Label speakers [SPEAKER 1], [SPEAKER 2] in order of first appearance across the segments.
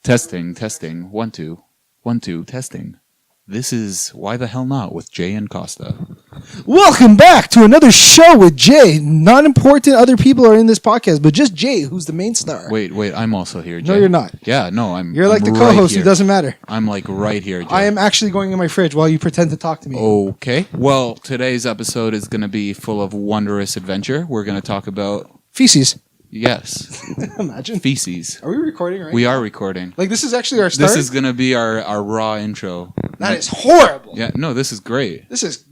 [SPEAKER 1] Testing, testing, 1, 2, 1, 2, testing. This is Why the Hell Not with Jay and Costa.
[SPEAKER 2] Welcome back to another show with Jay. Not important other people are in this podcast, but just Jay, who's the main star.
[SPEAKER 1] Wait, I'm also here, Jay.
[SPEAKER 2] No, you're not.
[SPEAKER 1] Yeah, no,
[SPEAKER 2] You're like the co-host. It doesn't matter.
[SPEAKER 1] I'm like right here, Jay.
[SPEAKER 2] I am actually going in my fridge while you pretend to talk to me.
[SPEAKER 1] Okay. Well, today's episode is going to be full of wondrous adventure. We're going to talk about...
[SPEAKER 2] Feces.
[SPEAKER 1] Yes.
[SPEAKER 2] Imagine.
[SPEAKER 1] Feces.
[SPEAKER 2] Are we recording right
[SPEAKER 1] We
[SPEAKER 2] now?
[SPEAKER 1] are recording.
[SPEAKER 2] Like, this is actually our start?
[SPEAKER 1] This is going to be our raw intro.
[SPEAKER 2] That is horrible.
[SPEAKER 1] Yeah, no, this is great.
[SPEAKER 2] This is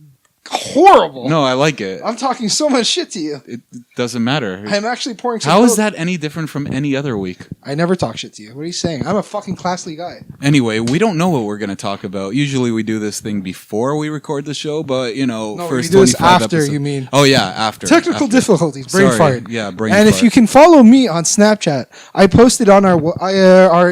[SPEAKER 2] horrible.
[SPEAKER 1] No, I like it.
[SPEAKER 2] I'm talking so much shit to you.
[SPEAKER 1] It doesn't matter.
[SPEAKER 2] I'm actually pouring some
[SPEAKER 1] How
[SPEAKER 2] milk.
[SPEAKER 1] is that any different from any other week?
[SPEAKER 2] I never talk shit to you. What are you saying? I'm a fucking classy guy.
[SPEAKER 1] Anyway, we don't know what we're going to talk about. Usually we do this thing before we record the show, but, you know,
[SPEAKER 2] No,
[SPEAKER 1] first
[SPEAKER 2] we do this
[SPEAKER 1] 25
[SPEAKER 2] after,
[SPEAKER 1] episodes.
[SPEAKER 2] you mean.
[SPEAKER 1] Oh, yeah, after.
[SPEAKER 2] Technical difficulties. Brain
[SPEAKER 1] Sorry.
[SPEAKER 2] fart.
[SPEAKER 1] Yeah, brain
[SPEAKER 2] And
[SPEAKER 1] fart.
[SPEAKER 2] if you can follow me on Snapchat, I posted on our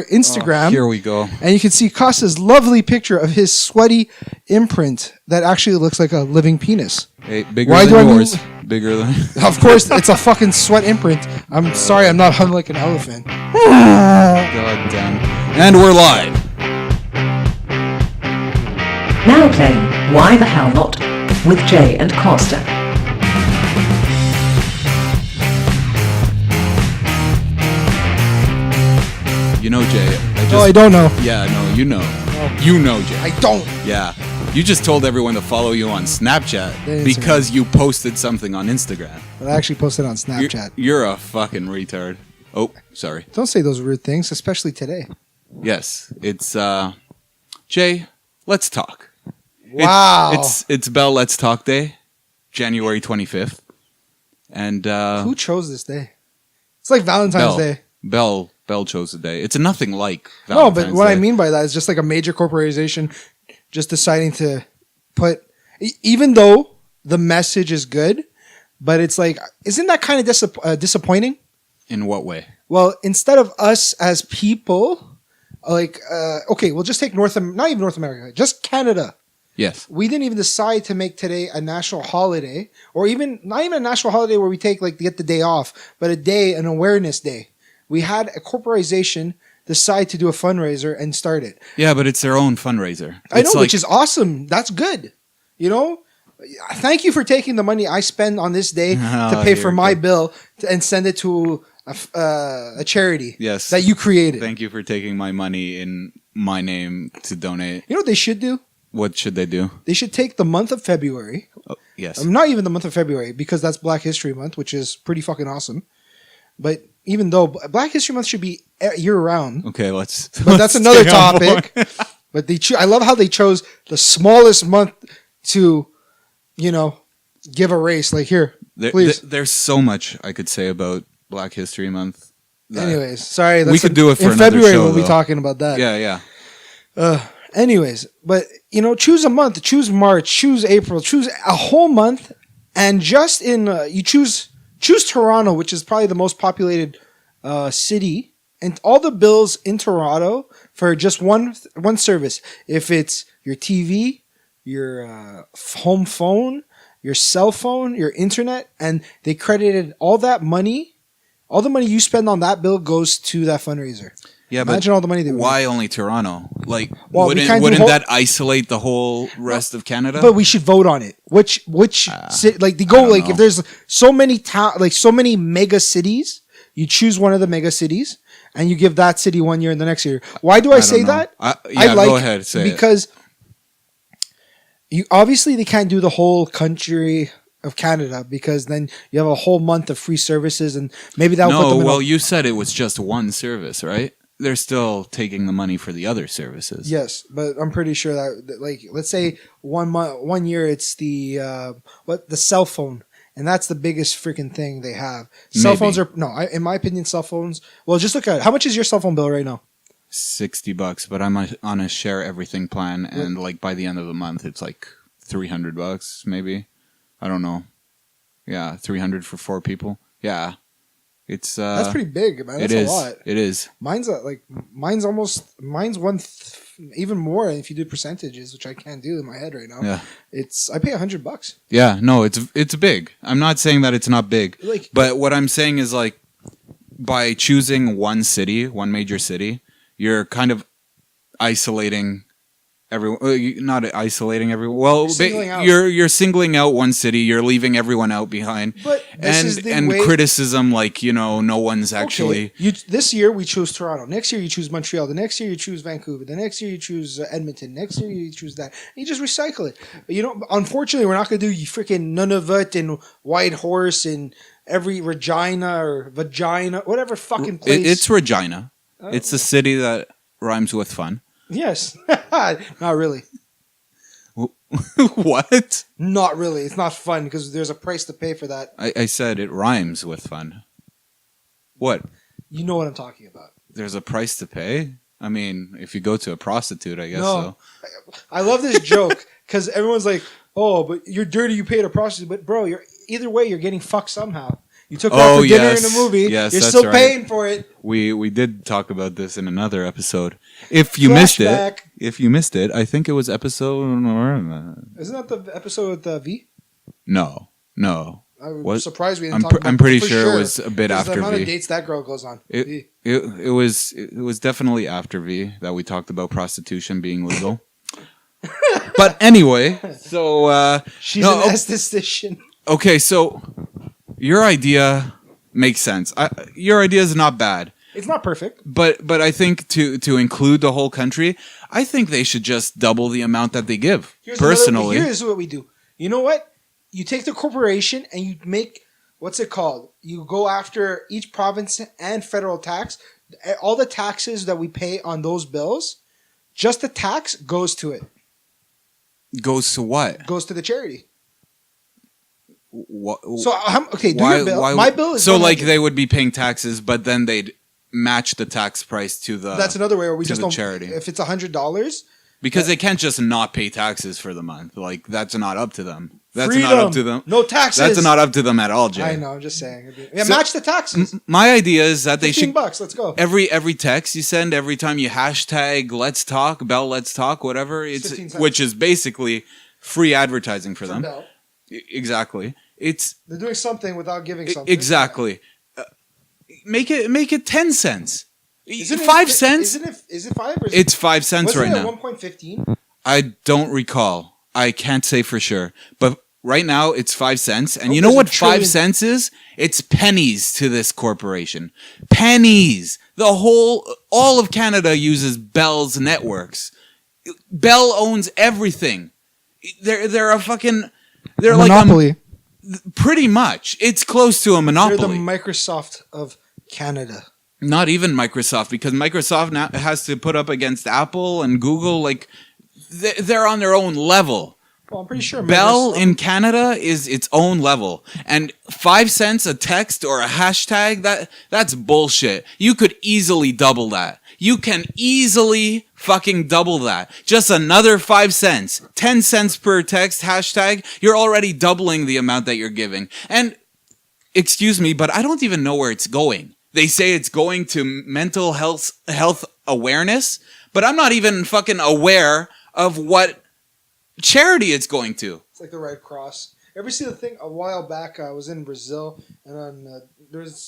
[SPEAKER 2] Instagram.
[SPEAKER 1] Oh, here we go.
[SPEAKER 2] And you can see Costa's lovely picture of his sweaty imprint that actually looks like a living penis.
[SPEAKER 1] Hey, bigger
[SPEAKER 2] Why do I
[SPEAKER 1] than yours.
[SPEAKER 2] move-
[SPEAKER 1] Bigger than...
[SPEAKER 2] Of course, it's a fucking sweat imprint. I'm sorry, I'm not hung like an elephant.
[SPEAKER 1] God damn. And we're live.
[SPEAKER 3] Now playing Why the Hell Not with Jay and Costa.
[SPEAKER 1] You know, Jay.
[SPEAKER 2] No, I don't know.
[SPEAKER 1] Yeah, no, you know.
[SPEAKER 2] No.
[SPEAKER 1] You know, Jay.
[SPEAKER 2] I don't.
[SPEAKER 1] Yeah. You just told everyone to follow you on Snapchat
[SPEAKER 2] Instagram.
[SPEAKER 1] because you posted something on Instagram.
[SPEAKER 2] But I actually posted on Snapchat.
[SPEAKER 1] You're a fucking retard. Oh, sorry.
[SPEAKER 2] Don't say those rude things, especially today.
[SPEAKER 1] Yes, it's Jay, let's talk.
[SPEAKER 2] Wow.
[SPEAKER 1] It's Bell Let's Talk Day, January 25th. And
[SPEAKER 2] Who chose this day? It's like Valentine's Day.
[SPEAKER 1] Bell chose the day. It's nothing like
[SPEAKER 2] No,
[SPEAKER 1] Valentine's
[SPEAKER 2] but what I
[SPEAKER 1] Day.
[SPEAKER 2] mean by that is just like a major corporation just deciding to put, even though the message is good, but it's like, isn't that kind of disappointing?
[SPEAKER 1] In what way?
[SPEAKER 2] Well, instead of us as people, like, okay, we'll just take not even North America, just Canada.
[SPEAKER 1] Yes.
[SPEAKER 2] We didn't even decide to make today a national holiday, or even not even a national holiday where we take like to get the day off, but a day, an awareness day. We had a corporation decide to do a fundraiser and start it.
[SPEAKER 1] Yeah, but it's their own fundraiser.
[SPEAKER 2] I know,
[SPEAKER 1] It's
[SPEAKER 2] which is awesome. That's good. You know, thank you for taking the money I spend on this day to pay for my bill and send it to a charity.
[SPEAKER 1] Yes.
[SPEAKER 2] That you created.
[SPEAKER 1] Thank you for taking my money in my name to donate.
[SPEAKER 2] You know what they should do?
[SPEAKER 1] What should they do?
[SPEAKER 2] They should take the month of February.
[SPEAKER 1] Oh, yes.
[SPEAKER 2] Not even the month of February, because that's Black History Month, which is pretty fucking awesome. But even though Black History Month should be year round.
[SPEAKER 1] Okay, let's.
[SPEAKER 2] But that's another topic. But I love how they chose the smallest month to, give a race. Like, here, please.
[SPEAKER 1] There's so much I could say about Black History Month.
[SPEAKER 2] Anyways, sorry.
[SPEAKER 1] We could do it for
[SPEAKER 2] in
[SPEAKER 1] another
[SPEAKER 2] February.
[SPEAKER 1] show,
[SPEAKER 2] We'll be
[SPEAKER 1] though.
[SPEAKER 2] talking about that.
[SPEAKER 1] Yeah.
[SPEAKER 2] Anyways, but choose a month. Choose March. Choose April. Choose a whole month, and just you choose Toronto, which is probably the most populated city, and all the bills in Toronto for just one service. If it's your TV, your home phone, your cell phone, your internet, and they credited all that money, all the money you spend on that bill goes to that fundraiser.
[SPEAKER 1] Yeah,
[SPEAKER 2] Imagine
[SPEAKER 1] but
[SPEAKER 2] all the money they would
[SPEAKER 1] why only Toronto? Like,
[SPEAKER 2] Well, we can't do
[SPEAKER 1] wouldn't
[SPEAKER 2] whole-
[SPEAKER 1] that isolate the whole rest of Canada?
[SPEAKER 2] But we should vote on it. Which city, like they go
[SPEAKER 1] I don't
[SPEAKER 2] like
[SPEAKER 1] know.
[SPEAKER 2] if there's so many so many mega cities, you choose one of the mega cities and you give that city 1 year and the next year. Why do I
[SPEAKER 1] don't
[SPEAKER 2] say
[SPEAKER 1] know.
[SPEAKER 2] that?
[SPEAKER 1] Go ahead, say it.
[SPEAKER 2] because you obviously they can't do the whole country of Canada because then you have a whole month of free services and maybe that will put them in
[SPEAKER 1] well, you said it was just one service, right? They're still taking the money for the other services.
[SPEAKER 2] Yes, but I'm pretty sure that like let's say 1 year it's the the cell phone, and that's the biggest freaking thing they have. Cell
[SPEAKER 1] Maybe.
[SPEAKER 2] phones are in my opinion, cell phones. Well, just look at it. How much is your cell phone bill right now?
[SPEAKER 1] $60, but I'm on a share everything plan, and like by the end of the month, it's like $300, maybe. I don't know. Yeah, 300 for 4 people. Yeah. It's
[SPEAKER 2] That's pretty big, man. That's a lot.
[SPEAKER 1] It is.
[SPEAKER 2] Mine's even more if you do percentages, which I can't do in my head right now.
[SPEAKER 1] Yeah.
[SPEAKER 2] I pay $100.
[SPEAKER 1] Yeah, no, it's big. I'm not saying that it's not big.
[SPEAKER 2] Like,
[SPEAKER 1] but what I'm saying is like by choosing one major city, you're kind of isolating everyone. Not isolating everyone. Well,
[SPEAKER 2] Singling out.
[SPEAKER 1] you're singling out one city. You're leaving everyone out behind.
[SPEAKER 2] But this is the way-
[SPEAKER 1] criticism, like, no one's actually.
[SPEAKER 2] Okay. This year we chose Toronto. Next year you choose Montreal. The next year you choose Vancouver. The next year you choose Edmonton. Next year you choose that. And you just recycle it. But unfortunately, we're not going to do freaking Nunavut and Whitehorse and every Regina or Vagina, whatever fucking place.
[SPEAKER 1] It's Regina. It's a city that rhymes with fun.
[SPEAKER 2] Yes. Not really.
[SPEAKER 1] What?
[SPEAKER 2] Not really. It's not fun because there's a price to pay for that.
[SPEAKER 1] I said it rhymes with fun. What?
[SPEAKER 2] You know what I'm talking about.
[SPEAKER 1] There's a price to pay? I mean, if you go to a prostitute, I guess
[SPEAKER 2] No.
[SPEAKER 1] so.
[SPEAKER 2] I love this joke because everyone's like, "Oh, but you're dirty. You paid a prostitute." But bro, either way, you're getting fucked somehow. You took that for dinner in the movie.
[SPEAKER 1] Yes,
[SPEAKER 2] you're
[SPEAKER 1] that's
[SPEAKER 2] still
[SPEAKER 1] right.
[SPEAKER 2] paying for it.
[SPEAKER 1] We did talk about this in another episode. If you missed it, I think it was episode.
[SPEAKER 2] Isn't that the episode with V?
[SPEAKER 1] No.
[SPEAKER 2] I'm surprised we didn't
[SPEAKER 1] I'm
[SPEAKER 2] talk about
[SPEAKER 1] I'm
[SPEAKER 2] it
[SPEAKER 1] pretty
[SPEAKER 2] for
[SPEAKER 1] sure it was a bit after
[SPEAKER 2] the amount
[SPEAKER 1] V.
[SPEAKER 2] of dates that girl goes on.
[SPEAKER 1] It was definitely after V that we talked about prostitution being legal. But anyway, so
[SPEAKER 2] She's an esthetician.
[SPEAKER 1] okay, so your idea makes sense. Your idea is not bad.
[SPEAKER 2] It's not perfect.
[SPEAKER 1] But I think to include the whole country, I think they should just double the amount that they give. Personally,
[SPEAKER 2] here's what we do. You know what? You take the corporation and you make, what's it called? You go after each province and federal tax. All the taxes that we pay on those bills, just the tax goes to it.
[SPEAKER 1] Goes to what?
[SPEAKER 2] Goes to the charity.
[SPEAKER 1] What?
[SPEAKER 2] So okay, do your bill. My bill is
[SPEAKER 1] so
[SPEAKER 2] 100.
[SPEAKER 1] like they would be paying taxes, but then they'd match the tax price to the.
[SPEAKER 2] That's another way where we
[SPEAKER 1] to
[SPEAKER 2] just
[SPEAKER 1] the
[SPEAKER 2] don't.
[SPEAKER 1] charity.
[SPEAKER 2] If it's $100,
[SPEAKER 1] because they can't just not pay taxes for the month. Like that's not up to them. That's
[SPEAKER 2] freedom.
[SPEAKER 1] not up to them.
[SPEAKER 2] No taxes.
[SPEAKER 1] That's not up to them at all, Jay.
[SPEAKER 2] I know. I'm just saying. Yeah,
[SPEAKER 1] So,
[SPEAKER 2] match the taxes.
[SPEAKER 1] My idea is that they should.
[SPEAKER 2] $15. Let's go.
[SPEAKER 1] Every text you send, every time you hashtag Let's Talk, Bell Let's Talk, whatever, it's
[SPEAKER 2] 15 cents.
[SPEAKER 1] which is basically free advertising for them.
[SPEAKER 2] Bell.
[SPEAKER 1] Exactly.
[SPEAKER 2] They're doing something without giving something.
[SPEAKER 1] Exactly. Make it 10 cents.
[SPEAKER 2] Isn't it
[SPEAKER 1] 5 cents.
[SPEAKER 2] Is it 5 or is
[SPEAKER 1] It's 5 cents right now.
[SPEAKER 2] Wasn't it at 1.15?
[SPEAKER 1] I don't recall. I can't say for sure, but right now it's 5 cents. And
[SPEAKER 2] Oh,
[SPEAKER 1] you know
[SPEAKER 2] there's
[SPEAKER 1] what
[SPEAKER 2] a trillion-
[SPEAKER 1] 5 cents is? It's pennies to this corporation. Pennies. All of Canada uses Bell's networks. Bell owns everything. They're a fucking. They're
[SPEAKER 2] monopoly.
[SPEAKER 1] like pretty much. It's close to a
[SPEAKER 2] They're
[SPEAKER 1] monopoly.
[SPEAKER 2] the Microsoft of Canada.
[SPEAKER 1] Not even Microsoft, because Microsoft now has to put up against Apple and Google. Like they're on their own level.
[SPEAKER 2] Well, I'm pretty sure
[SPEAKER 1] Bell
[SPEAKER 2] Microsoft-
[SPEAKER 1] in Canada is its own level, and 5 cents a text or a hashtag that's bullshit. You could easily double that. You can easily fucking double that. Just another 5 cents, 10 cents per text hashtag. You're already doubling the amount that you're giving. And excuse me, but I don't even know where it's going. They say it's going to mental health awareness, but I'm not even fucking aware of what charity it's going to.
[SPEAKER 2] It's like the Red Cross. Ever see the thing a while back? I was in Brazil, and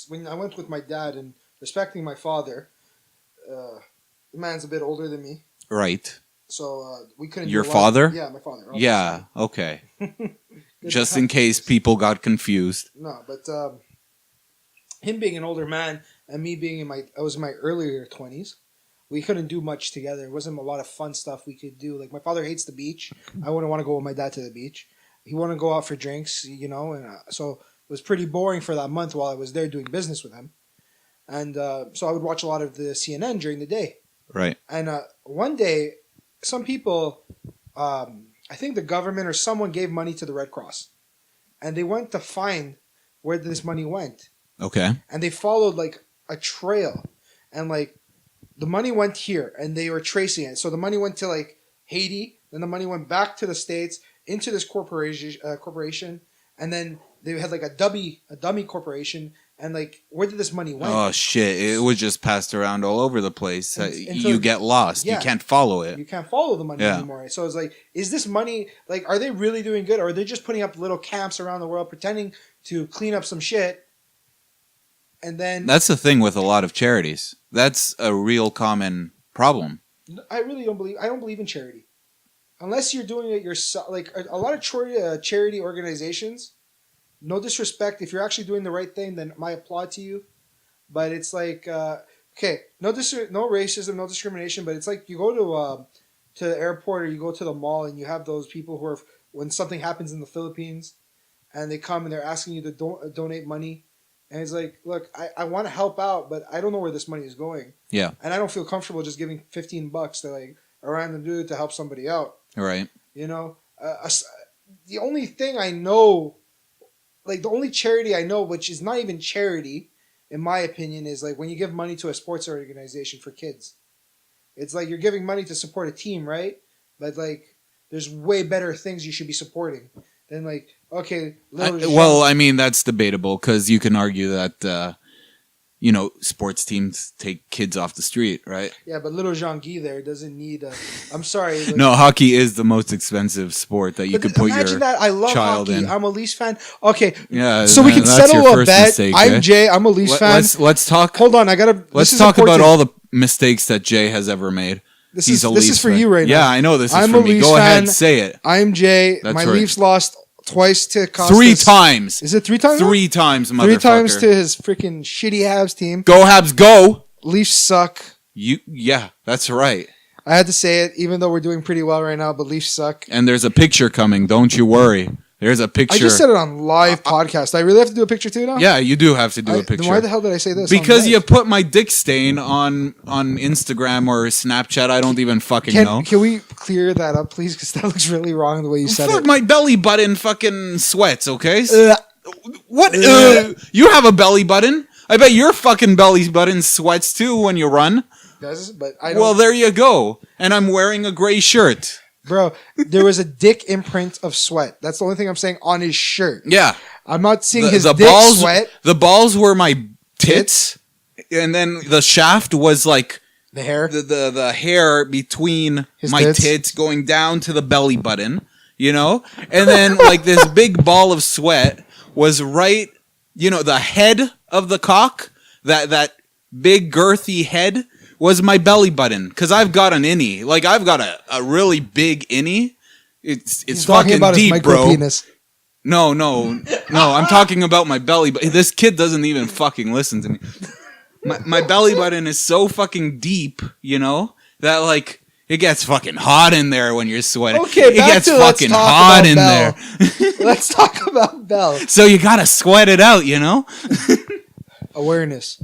[SPEAKER 2] when I went with my dad and respecting my father. The man's a bit older than me,
[SPEAKER 1] Right.
[SPEAKER 2] so we couldn't.
[SPEAKER 1] Your
[SPEAKER 2] do a lot.
[SPEAKER 1] father?
[SPEAKER 2] Yeah, my father. obviously.
[SPEAKER 1] Yeah, okay.
[SPEAKER 2] Good
[SPEAKER 1] Just in case people got confused.
[SPEAKER 2] No, but him being an older man and me being I was in my earlier 20s. We couldn't do much together. It wasn't a lot of fun stuff we could do. Like my father hates the beach. I wouldn't want to go with my dad to the beach. He wanted to go out for drinks, and so it was pretty boring for that month while I was there doing business with him. And so I would watch a lot of the CNN during the day.
[SPEAKER 1] Right.
[SPEAKER 2] And one day, some people, I think the government or someone gave money to the Red Cross. And they went to find where this money went.
[SPEAKER 1] Okay.
[SPEAKER 2] And they followed like a trail. And like the money went here and they were tracing it. So the money went to like Haiti. Then the money went back to the States into this corporation. And then they had like a dummy corporation. And like, where did this money went?
[SPEAKER 1] Oh shit! It was just passed around all over the place.
[SPEAKER 2] And so-
[SPEAKER 1] You get lost.
[SPEAKER 2] Yeah.
[SPEAKER 1] You can't follow it.
[SPEAKER 2] You can't follow the money
[SPEAKER 1] Yeah.
[SPEAKER 2] anymore. So it's like, is this money, like, are they really doing good? Or are they just putting up little camps around the world pretending to clean up some shit? And then...
[SPEAKER 1] That's the thing with a lot of charities. That's a real common problem.
[SPEAKER 2] I really don't believe. I don't believe in charity, unless you're doing it yourself. Like a lot of charity organizations. No disrespect. If you're actually doing the right thing, then my applaud to you. But it's like, okay, no racism, no discrimination. But it's like you go to the airport or you go to the mall and you have those people who are, when something happens in the Philippines, and they come and they're asking you to donate money. And it's like, look, I want to help out, but I don't know where this money is going.
[SPEAKER 1] Yeah.
[SPEAKER 2] And I don't feel comfortable just giving $15 to like a random dude to help somebody out.
[SPEAKER 1] Right.
[SPEAKER 2] You know, the only thing I know, like the only charity I know, which is not even charity, in my opinion, is like when you give money to a sports organization for kids. It's like you're giving money to support a team, right? But like, there's way better things you should be supporting than like, okay,
[SPEAKER 1] well, I mean, that's debatable because you can argue that, sports teams take kids off the street, right?
[SPEAKER 2] Yeah, but little Jean-Guy there doesn't need I'm sorry. Like,
[SPEAKER 1] no, hockey is the most expensive sport that you could put your
[SPEAKER 2] I love
[SPEAKER 1] child
[SPEAKER 2] hockey.
[SPEAKER 1] in.
[SPEAKER 2] I'm a Leafs fan. Okay,
[SPEAKER 1] yeah,
[SPEAKER 2] so we can
[SPEAKER 1] that's
[SPEAKER 2] settle
[SPEAKER 1] your
[SPEAKER 2] a
[SPEAKER 1] first
[SPEAKER 2] bet.
[SPEAKER 1] mistake,
[SPEAKER 2] I'm Jay. I'm a Leafs fan.
[SPEAKER 1] Let's talk.
[SPEAKER 2] Hold on, I gotta.
[SPEAKER 1] Let's talk about all the mistakes that Jay has ever made.
[SPEAKER 2] This is for you right now.
[SPEAKER 1] Yeah, I know this is
[SPEAKER 2] I'm
[SPEAKER 1] for
[SPEAKER 2] a
[SPEAKER 1] me.
[SPEAKER 2] Leafs
[SPEAKER 1] Go ahead,
[SPEAKER 2] fan.
[SPEAKER 1] say it.
[SPEAKER 2] I'm Jay.
[SPEAKER 1] That's
[SPEAKER 2] My
[SPEAKER 1] right.
[SPEAKER 2] Leafs lost twice to Costa.
[SPEAKER 1] 3 times.
[SPEAKER 2] Is it 3 times?
[SPEAKER 1] 3 times, motherfucker.
[SPEAKER 2] 3 times to his freaking shitty Habs team.
[SPEAKER 1] Go Habs, go.
[SPEAKER 2] Leafs suck.
[SPEAKER 1] Yeah, that's right.
[SPEAKER 2] I had to say it, even though we're doing pretty well right now. But Leafs suck.
[SPEAKER 1] And there's a picture coming. Don't you worry. There's a picture.
[SPEAKER 2] I just said it on live podcast. I really have to do a picture too now?
[SPEAKER 1] Yeah, you do have to do a picture.
[SPEAKER 2] Then why the hell did I say this?
[SPEAKER 1] Because you put my dick stain on Instagram or Snapchat. I don't even fucking know.
[SPEAKER 2] Can we clear that up, please? Because that looks really wrong the way you said
[SPEAKER 1] Fuck,
[SPEAKER 2] it.
[SPEAKER 1] my belly button fucking sweats, okay?
[SPEAKER 2] Ugh.
[SPEAKER 1] What? You have a belly button? I bet your fucking belly button sweats too when you run.
[SPEAKER 2] Does it? But I don't.
[SPEAKER 1] Well, there you go. And I'm wearing a gray shirt.
[SPEAKER 2] Bro, there was a dick imprint of sweat. That's the only thing I'm saying on his shirt.
[SPEAKER 1] Yeah.
[SPEAKER 2] I'm not seeing his
[SPEAKER 1] the
[SPEAKER 2] dick
[SPEAKER 1] balls,
[SPEAKER 2] sweat.
[SPEAKER 1] The balls were my tits, and then the shaft was like
[SPEAKER 2] The hair.
[SPEAKER 1] the hair between
[SPEAKER 2] His
[SPEAKER 1] my tits going down to the belly button, and then like this big ball of sweat was right, the head of the cock, that big girthy head was my belly button, because I've got an innie. Like, I've got a really big innie. It's fucking deep, bro.
[SPEAKER 2] Penis.
[SPEAKER 1] No, I'm talking about my belly button. This kid doesn't even fucking listen to me. My belly button is so fucking deep, that like it gets fucking hot in there when you're sweating.
[SPEAKER 2] Okay,
[SPEAKER 1] it gets fucking hot in there.
[SPEAKER 2] Let's talk about Bell.
[SPEAKER 1] So you gotta sweat it out,
[SPEAKER 2] Awareness.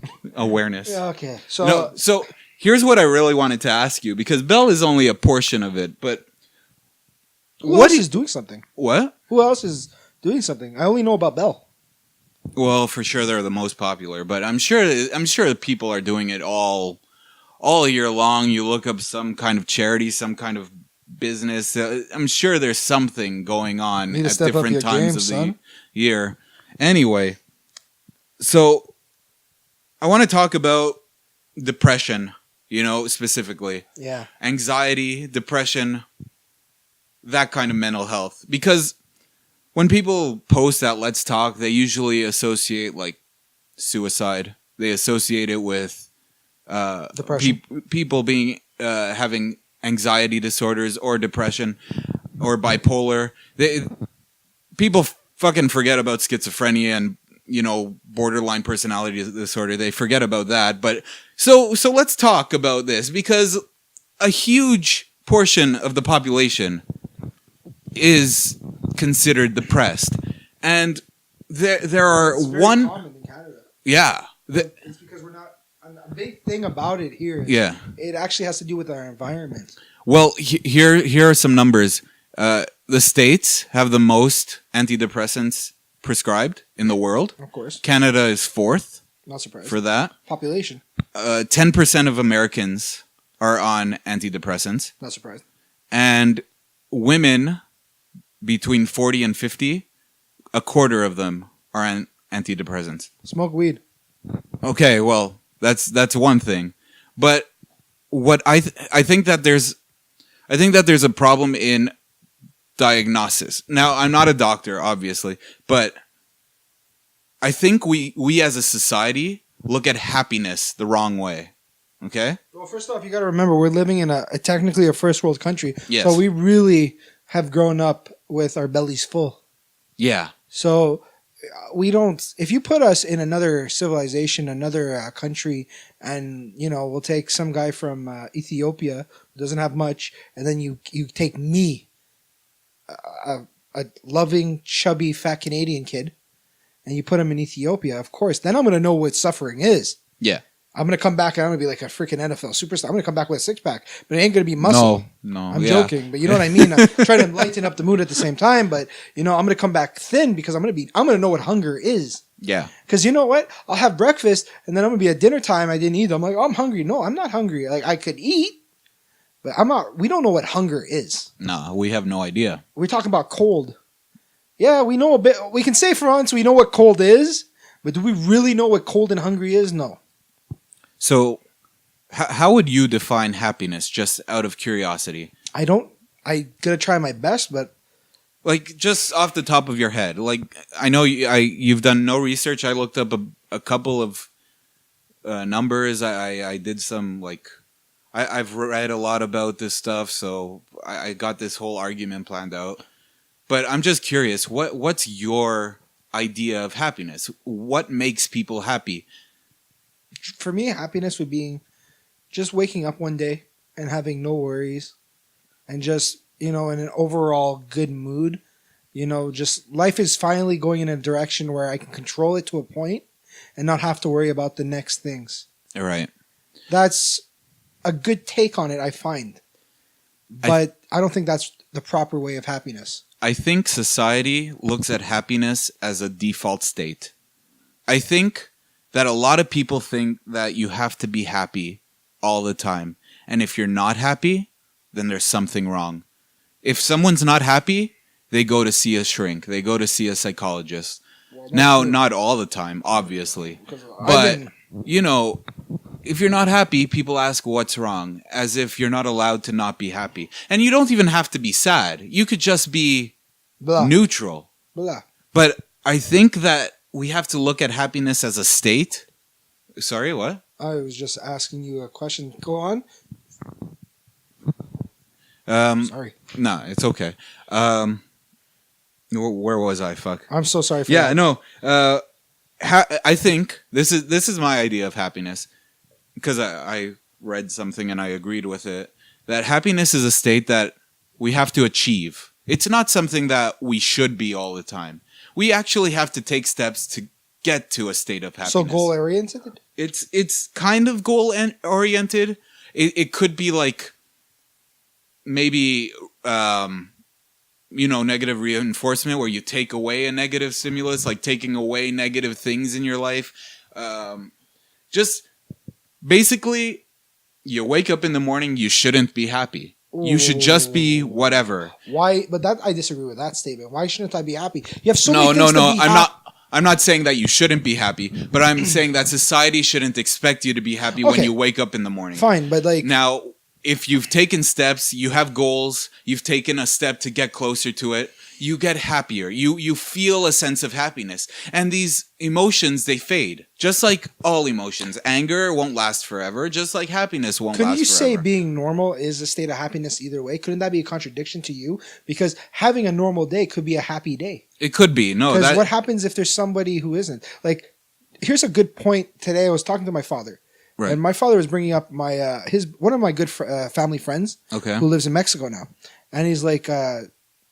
[SPEAKER 1] Yeah,
[SPEAKER 2] okay. So
[SPEAKER 1] here's what I really wanted to ask you, because Bell is only a portion of it, but
[SPEAKER 2] who else is doing something?
[SPEAKER 1] What?
[SPEAKER 2] Who else is doing something? I only know about Bell.
[SPEAKER 1] Well, for sure they're the most popular, but I'm sure that people are doing it all year long. You look up some kind of charity, some kind of business. I'm sure there's something going on at different times of the year. Anyway, so I want to talk about depression, specifically.
[SPEAKER 2] Yeah.
[SPEAKER 1] Anxiety, depression, that kind of mental health. Because when people post that Let's Talk, they usually associate like suicide. They associate it with
[SPEAKER 2] depression.
[SPEAKER 1] People being having anxiety disorders or depression or bipolar. People fucking forget about schizophrenia and borderline personality disorder. They forget about that. But so let's talk about this, because a huge portion of the population is considered depressed, and there are
[SPEAKER 2] it's very
[SPEAKER 1] one.
[SPEAKER 2] common in Canada.
[SPEAKER 1] Yeah.
[SPEAKER 2] It's because we're not. A big thing about it here.
[SPEAKER 1] Yeah.
[SPEAKER 2] It actually has to do with our environment.
[SPEAKER 1] Well, here are some numbers. The States have the most antidepressants prescribed in the world.
[SPEAKER 2] Of course.
[SPEAKER 1] Canada is 4th.
[SPEAKER 2] Not surprised.
[SPEAKER 1] For that.
[SPEAKER 2] Population.
[SPEAKER 1] 10% of Americans are on antidepressants.
[SPEAKER 2] Not surprised.
[SPEAKER 1] And women between 40 and 50, a quarter of them are on antidepressants.
[SPEAKER 2] Smoke weed.
[SPEAKER 1] Okay, well, that's one thing. But what I think that there's a problem in diagnosis. Now, I'm not a doctor, obviously, but I think we as a society look at happiness the wrong way. Okay?
[SPEAKER 2] Well, first off, you got to remember we're living in a technically a first world country.
[SPEAKER 1] Yes.
[SPEAKER 2] So we really have grown up with our bellies full.
[SPEAKER 1] Yeah.
[SPEAKER 2] So we don't. If you put us in another civilization, another country, and we'll take some guy from Ethiopia who doesn't have much, and then you take me, a loving, chubby, fat Canadian kid, and you put him in Ethiopia. Of course, then I'm gonna know what suffering is.
[SPEAKER 1] Yeah.
[SPEAKER 2] I'm gonna come back and I'm gonna be like a freaking NFL superstar. I'm gonna come back with a six pack, but it ain't gonna be muscle.
[SPEAKER 1] No.
[SPEAKER 2] I'm joking, but you know what I mean. I'm trying to lighten up the mood at the same time, but I'm gonna come back thin because I'm gonna know what hunger is.
[SPEAKER 1] Yeah.
[SPEAKER 2] Because you know what? I'll have breakfast and then I'm gonna be at dinner time. I didn't eat. I'm like, oh, I'm hungry. No, I'm not hungry. Like I could eat, but I'm not. We don't know what hunger is.
[SPEAKER 1] No, we have no idea.
[SPEAKER 2] We're talking about cold. Yeah, we know a bit. We can say for once we know what cold is, but do we really know what cold and hungry is? No.
[SPEAKER 1] So, how would you define happiness, just out of curiosity?
[SPEAKER 2] I don't. I gonna try my best, but
[SPEAKER 1] Like, just off the top of your head. Like, I know you've done no research. I looked up a couple of numbers. I did some, like... I've read a lot about this stuff, so I got this whole argument planned out. But I'm just curious, what's your idea of happiness? What makes people happy?
[SPEAKER 2] for me, happiness would be just waking up one day and having no worries and just, in an overall good mood. Just life is finally going in a direction where I can control it to a point and not have to worry about the next things.
[SPEAKER 1] All right.
[SPEAKER 2] That's a good take on it, I find. But I don't think that's the proper way of happiness.
[SPEAKER 1] I think society looks at happiness as a default state. I think that a lot of people think that you have to be happy all the time. And if you're not happy, then there's something wrong. If someone's not happy, they go to see a shrink. They go to see a psychologist. Now, not all the time, obviously. But, if you're not happy, people ask what's wrong, as if you're not allowed to not be happy. And you don't even have to be sad. You could just be neutral.
[SPEAKER 2] Blah.
[SPEAKER 1] But I think that we have to look at happiness as a state. Sorry, what?
[SPEAKER 2] I was just asking you a question. Go on. Sorry.
[SPEAKER 1] No, it's okay. Where was I? Fuck.
[SPEAKER 2] I'm so sorry for
[SPEAKER 1] that.
[SPEAKER 2] that.
[SPEAKER 1] No. I think this is my idea of happiness, because I read something and I agreed with it, that happiness is a state that we have to achieve. It's not something that we should be all the time. We actually have to take steps to get to a state of happiness.
[SPEAKER 2] So goal oriented?
[SPEAKER 1] It's kind of goal oriented. It could be like maybe negative reinforcement, where you take away a negative stimulus, like taking away negative things in your life. Just basically, you wake up in the morning, you shouldn't be happy. You should just be whatever.
[SPEAKER 2] Why? But that I disagree with that statement. Why shouldn't I be happy? You have so many things to be
[SPEAKER 1] I'm not saying that you shouldn't be happy, but I'm saying that society shouldn't expect you to be happy when you wake up in the morning.
[SPEAKER 2] Fine, but
[SPEAKER 1] now, if you've taken steps, you have goals, you've taken a step to get closer to it, you get happier. You feel a sense of happiness. And these emotions, they fade. Just like all emotions. Anger won't last forever, just like happiness won't last forever.
[SPEAKER 2] Couldn't you say being normal is a state of happiness either way? Couldn't that be a contradiction to you? Because having a normal day could be a happy day.
[SPEAKER 1] It could be. No,
[SPEAKER 2] because what happens if there's somebody who isn't? Like, here's a good point. Today I was talking to my father. Right. And my father was bringing up my one of my good family friends who lives in Mexico now. And he's like,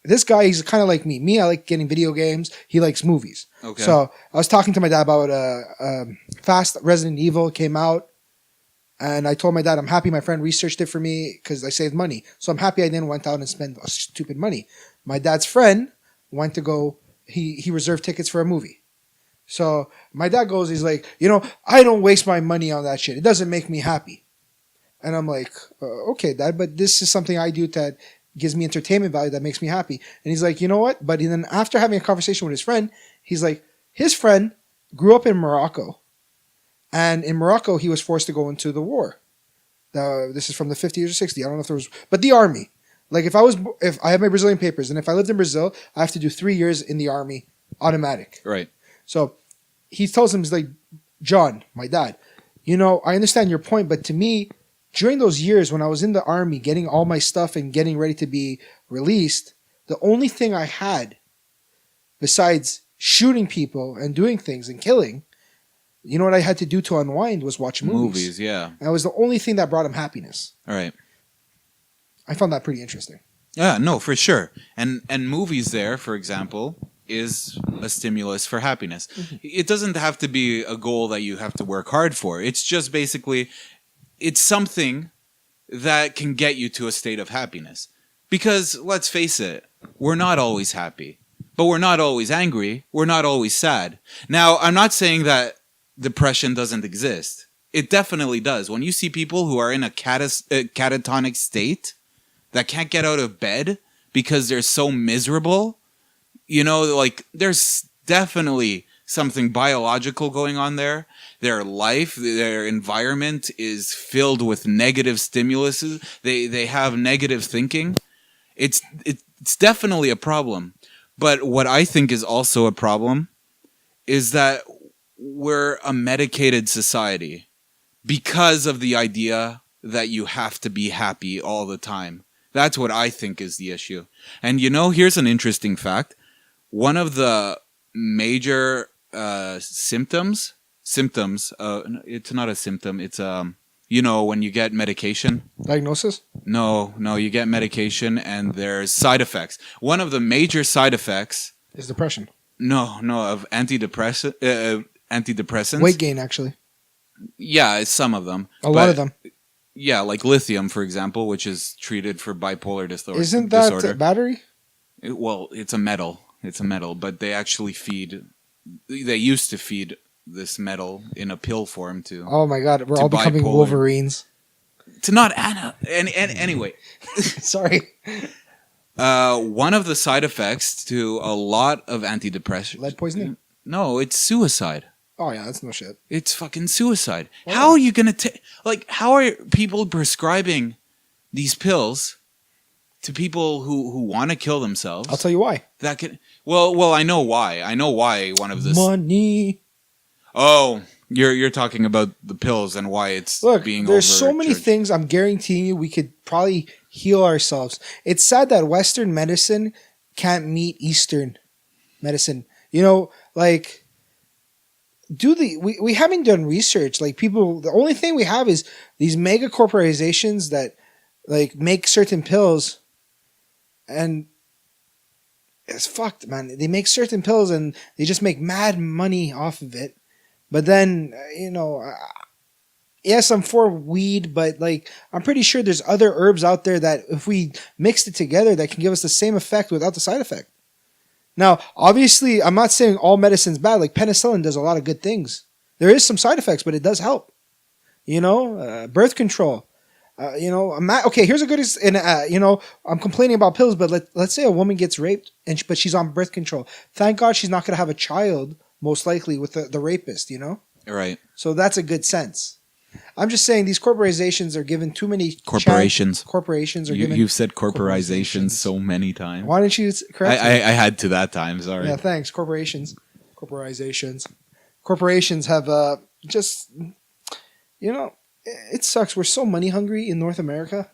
[SPEAKER 2] this guy, he's kind of like me. Me, I like getting video games. He likes movies. Okay. So I was talking to my dad about Fast Resident Evil came out. And I told my dad, I'm happy my friend researched it for me because I saved money. So I'm happy I didn't went out and spend stupid money. My dad's friend went to go, he reserved tickets for a movie. So my dad goes, he's like, I don't waste my money on that shit. It doesn't make me happy. And I'm like, okay, Dad, but this is something I do that gives me entertainment value that makes me happy. And he's like, you know what? But then after having a conversation with his friend, he's like, his friend grew up in Morocco. And in Morocco, he was forced to go into the war. This is from the 50s or 60s. I don't know if there was, but the army. Like if I have my Brazilian papers and if I lived in Brazil, I have to do 3 years in the army, automatic.
[SPEAKER 1] Right.
[SPEAKER 2] So he tells him, he's like, John, my dad, I understand your point, but to me, during those years when I was in the army, getting all my stuff and getting ready to be released, the only thing I had besides shooting people and doing things and killing, what I had to do to unwind was watch movies.
[SPEAKER 1] Movies, yeah.
[SPEAKER 2] And it was the only thing that brought him happiness.
[SPEAKER 1] All right.
[SPEAKER 2] I found that pretty interesting.
[SPEAKER 1] Yeah, no, for sure. And movies there, for example, is a stimulus for happiness. Mm-hmm. It doesn't have to be a goal that you have to work hard for. It's just basically, it's something that can get you to a state of happiness. Because, let's face it, we're not always happy. But we're not always angry. We're not always sad. Now, I'm not saying that depression doesn't exist. It definitely does. When you see people who are in a catatonic state that can't get out of bed because they're so miserable, there's definitely something biological going on there. Their life, their environment is filled with negative stimuluses. They have negative thinking. It's definitely a problem. But what I think is also a problem is that we're a medicated society because of the idea that you have to be happy all the time. That's what I think is the issue. And here's an interesting fact. One of the major symptoms, it's not a symptom, it's when you get medication.
[SPEAKER 2] Diagnosis?
[SPEAKER 1] No, you get medication and there's side effects. One of the major side effects
[SPEAKER 2] is depression.
[SPEAKER 1] No, of antidepressants.
[SPEAKER 2] Weight gain, actually.
[SPEAKER 1] Yeah, it's some of them.
[SPEAKER 2] A lot of them.
[SPEAKER 1] Yeah, like lithium, for example, which is treated for bipolar disorder.
[SPEAKER 2] Isn't that battery?
[SPEAKER 1] It's a metal. It's a metal, but they actually they used to feed this metal in a pill form to.
[SPEAKER 2] Oh my God, we're all becoming Wolverines.
[SPEAKER 1] To not Anna. And anyway.
[SPEAKER 2] Sorry.
[SPEAKER 1] One of the side effects to a lot of antidepressants.
[SPEAKER 2] Lead poisoning?
[SPEAKER 1] No, it's suicide.
[SPEAKER 2] Oh yeah, that's no shit.
[SPEAKER 1] It's fucking suicide.
[SPEAKER 2] Oh.
[SPEAKER 1] How are you gonna how are people prescribing these pills to people who want to kill themselves?
[SPEAKER 2] I'll tell you why.
[SPEAKER 1] Well, I know why. I know why one of this
[SPEAKER 2] money.
[SPEAKER 1] Oh, you're talking about the pills and why it's being
[SPEAKER 2] there's so many things I'm guaranteeing you we could probably heal ourselves. It's sad that Western medicine can't meet Eastern medicine. We haven't done research. The only thing we have is these mega corporations that make certain pills, and it's fucked, man. They make certain pills and they just make mad money off of it. But then, yes, I'm for weed, but I'm pretty sure there's other herbs out there that if we mixed it together that can give us the same effect without the side effect. Now, obviously, I'm not saying all medicine's bad. Penicillin does a lot of good things. There is some side effects, but it does help. Birth control. Okay, here's a good, I'm complaining about pills, but let's say a woman gets raped, but she's on birth control. Thank God she's not going to have a child, most likely, with the rapist,
[SPEAKER 1] Right.
[SPEAKER 2] So that's a good sense. I'm just saying these corporations are given too many...
[SPEAKER 1] Corporations.
[SPEAKER 2] Corporations are given...
[SPEAKER 1] You've said corporations so many times.
[SPEAKER 2] Why didn't you correct me?
[SPEAKER 1] I had to that time, sorry.
[SPEAKER 2] Yeah, thanks. Corporations have just... It sucks. We're so money hungry in North America.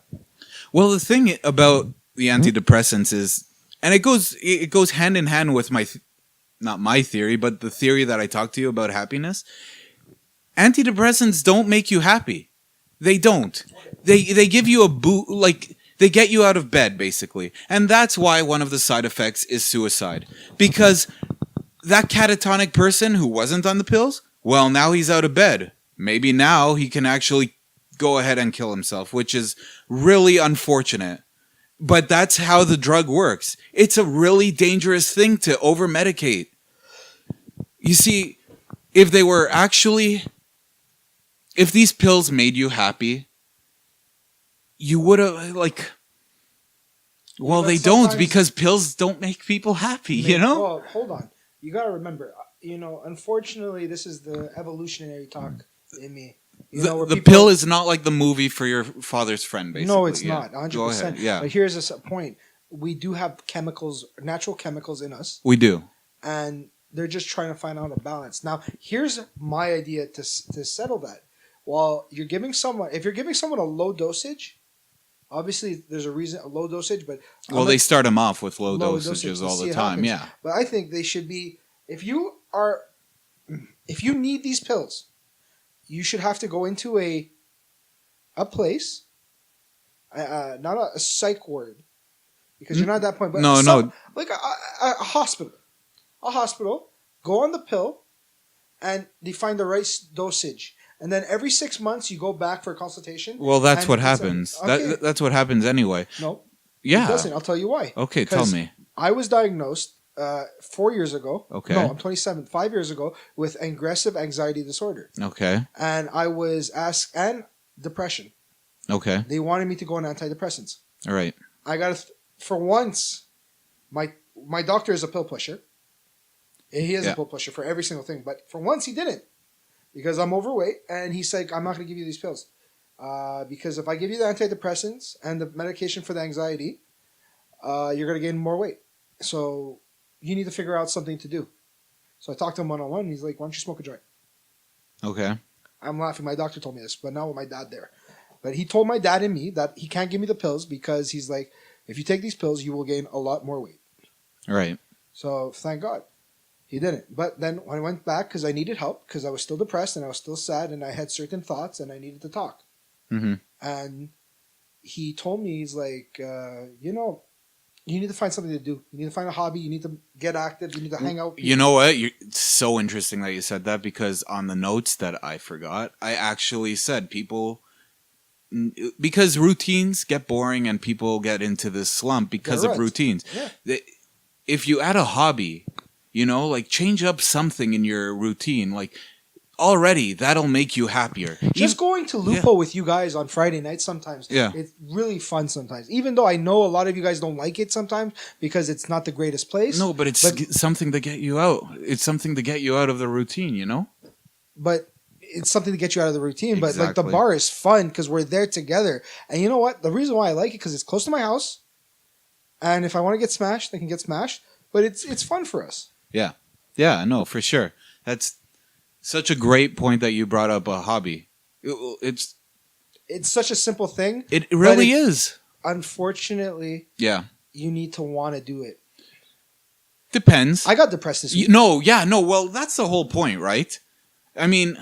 [SPEAKER 1] Well, the thing about the antidepressants is... And it goes hand in hand with not my theory, but the theory that I talked to you about happiness. Antidepressants don't make you happy. They don't. They give you a boot, they get you out of bed, basically. And that's why one of the side effects is suicide. Because that catatonic person who wasn't on the pills, well, now he's out of bed. Maybe now he can actually go ahead and kill himself, which is really unfortunate. But that's how the drug works. It's a really dangerous thing to over-medicate. You see, if these pills made you happy, you would have, they don't, because pills don't make people happy,
[SPEAKER 2] Well, hold on. You got to remember, unfortunately, this is the evolutionary talk in me.
[SPEAKER 1] The pill is not like the movie for your father's friend, basically.
[SPEAKER 2] No, it's not. 100%.
[SPEAKER 1] Go ahead. Yeah.
[SPEAKER 2] But here's a point. We do have natural chemicals in us.
[SPEAKER 1] We do.
[SPEAKER 2] And they're just trying to find out a balance. Now, here's my idea to settle that. Well, if you're giving someone a low dosage, obviously there's a reason a low dosage, but
[SPEAKER 1] Well, they start them off with low
[SPEAKER 2] low
[SPEAKER 1] dosages
[SPEAKER 2] dosage to
[SPEAKER 1] all
[SPEAKER 2] see
[SPEAKER 1] the
[SPEAKER 2] it
[SPEAKER 1] time.
[SPEAKER 2] happens.
[SPEAKER 1] Yeah.
[SPEAKER 2] But I think they should be if you need these pills, you should have to go into a place, not a psych ward, because you're not at that point. But
[SPEAKER 1] No,
[SPEAKER 2] like a hospital, go on the pill, and they find the right dosage. And then every 6 months you go back for a consultation.
[SPEAKER 1] Well, that's
[SPEAKER 2] and
[SPEAKER 1] what
[SPEAKER 2] it's
[SPEAKER 1] happens.
[SPEAKER 2] okay.
[SPEAKER 1] That's what happens anyway.
[SPEAKER 2] No.
[SPEAKER 1] Yeah.
[SPEAKER 2] It doesn't. I'll tell you why.
[SPEAKER 1] Okay, tell
[SPEAKER 2] 'Cause
[SPEAKER 1] me.
[SPEAKER 2] I was diagnosed 4 years ago.
[SPEAKER 1] Okay.
[SPEAKER 2] No, I'm 27. 5 years ago with aggressive anxiety disorder.
[SPEAKER 1] Okay.
[SPEAKER 2] And I was asked, and depression.
[SPEAKER 1] Okay.
[SPEAKER 2] They wanted me to go on antidepressants.
[SPEAKER 1] All right.
[SPEAKER 2] I got for once, my doctor is a pill pusher. He is a pill pusher for every single thing. But for once he didn't. Because I'm overweight, and he's like, I'm not going to give you these pills. Because if I give you the antidepressants and the medication for the anxiety, you're going to gain more weight. So you need to figure out something to do. So I talked to him one-on-one, and he's like, why don't you smoke a joint?
[SPEAKER 1] Okay.
[SPEAKER 2] I'm laughing. My doctor told me this, but not with my dad there. But he told my dad and me that he can't give me the pills because he's like, if you take these pills, you will gain a lot more weight.
[SPEAKER 1] All right.
[SPEAKER 2] So thank God. He didn't. But then when I went back, because I needed help, because I was still depressed and I was still sad and I had certain thoughts and I needed to talk.
[SPEAKER 1] Mm-hmm.
[SPEAKER 2] And he told me, he's like, you need to find something to do. You need to find a hobby. You need to get active. You need to hang out with people.
[SPEAKER 1] You know what? It's so interesting that you said that because on the notes that I forgot, I actually said because routines get boring and people get into this slump because of routines.
[SPEAKER 2] Yeah.
[SPEAKER 1] If you add a hobby, like change up something in your routine, like already that'll make you happier.
[SPEAKER 2] Just going to Lupo with you guys on Friday night sometimes.
[SPEAKER 1] Yeah.
[SPEAKER 2] It's really fun sometimes. Even though I know a lot of you guys don't like it sometimes because it's not the greatest place.
[SPEAKER 1] No, but it's something to get you out. It's something to get you out of the routine,
[SPEAKER 2] But it's something to get you out of the routine. But like the
[SPEAKER 1] Exactly.
[SPEAKER 2] bar is fun because we're there together. And you know what? The reason why I like it because it's close to my house. And if I want to get smashed, I can get smashed. But it's fun for us.
[SPEAKER 1] Yeah. Yeah, no, for sure. That's such a great point that you brought up a hobby. It's
[SPEAKER 2] such a simple thing.
[SPEAKER 1] It really is.
[SPEAKER 2] Unfortunately,
[SPEAKER 1] Yeah.
[SPEAKER 2] you need to want to do it.
[SPEAKER 1] Depends.
[SPEAKER 2] I got depressed this week.
[SPEAKER 1] No, well, that's the whole point, right? I mean,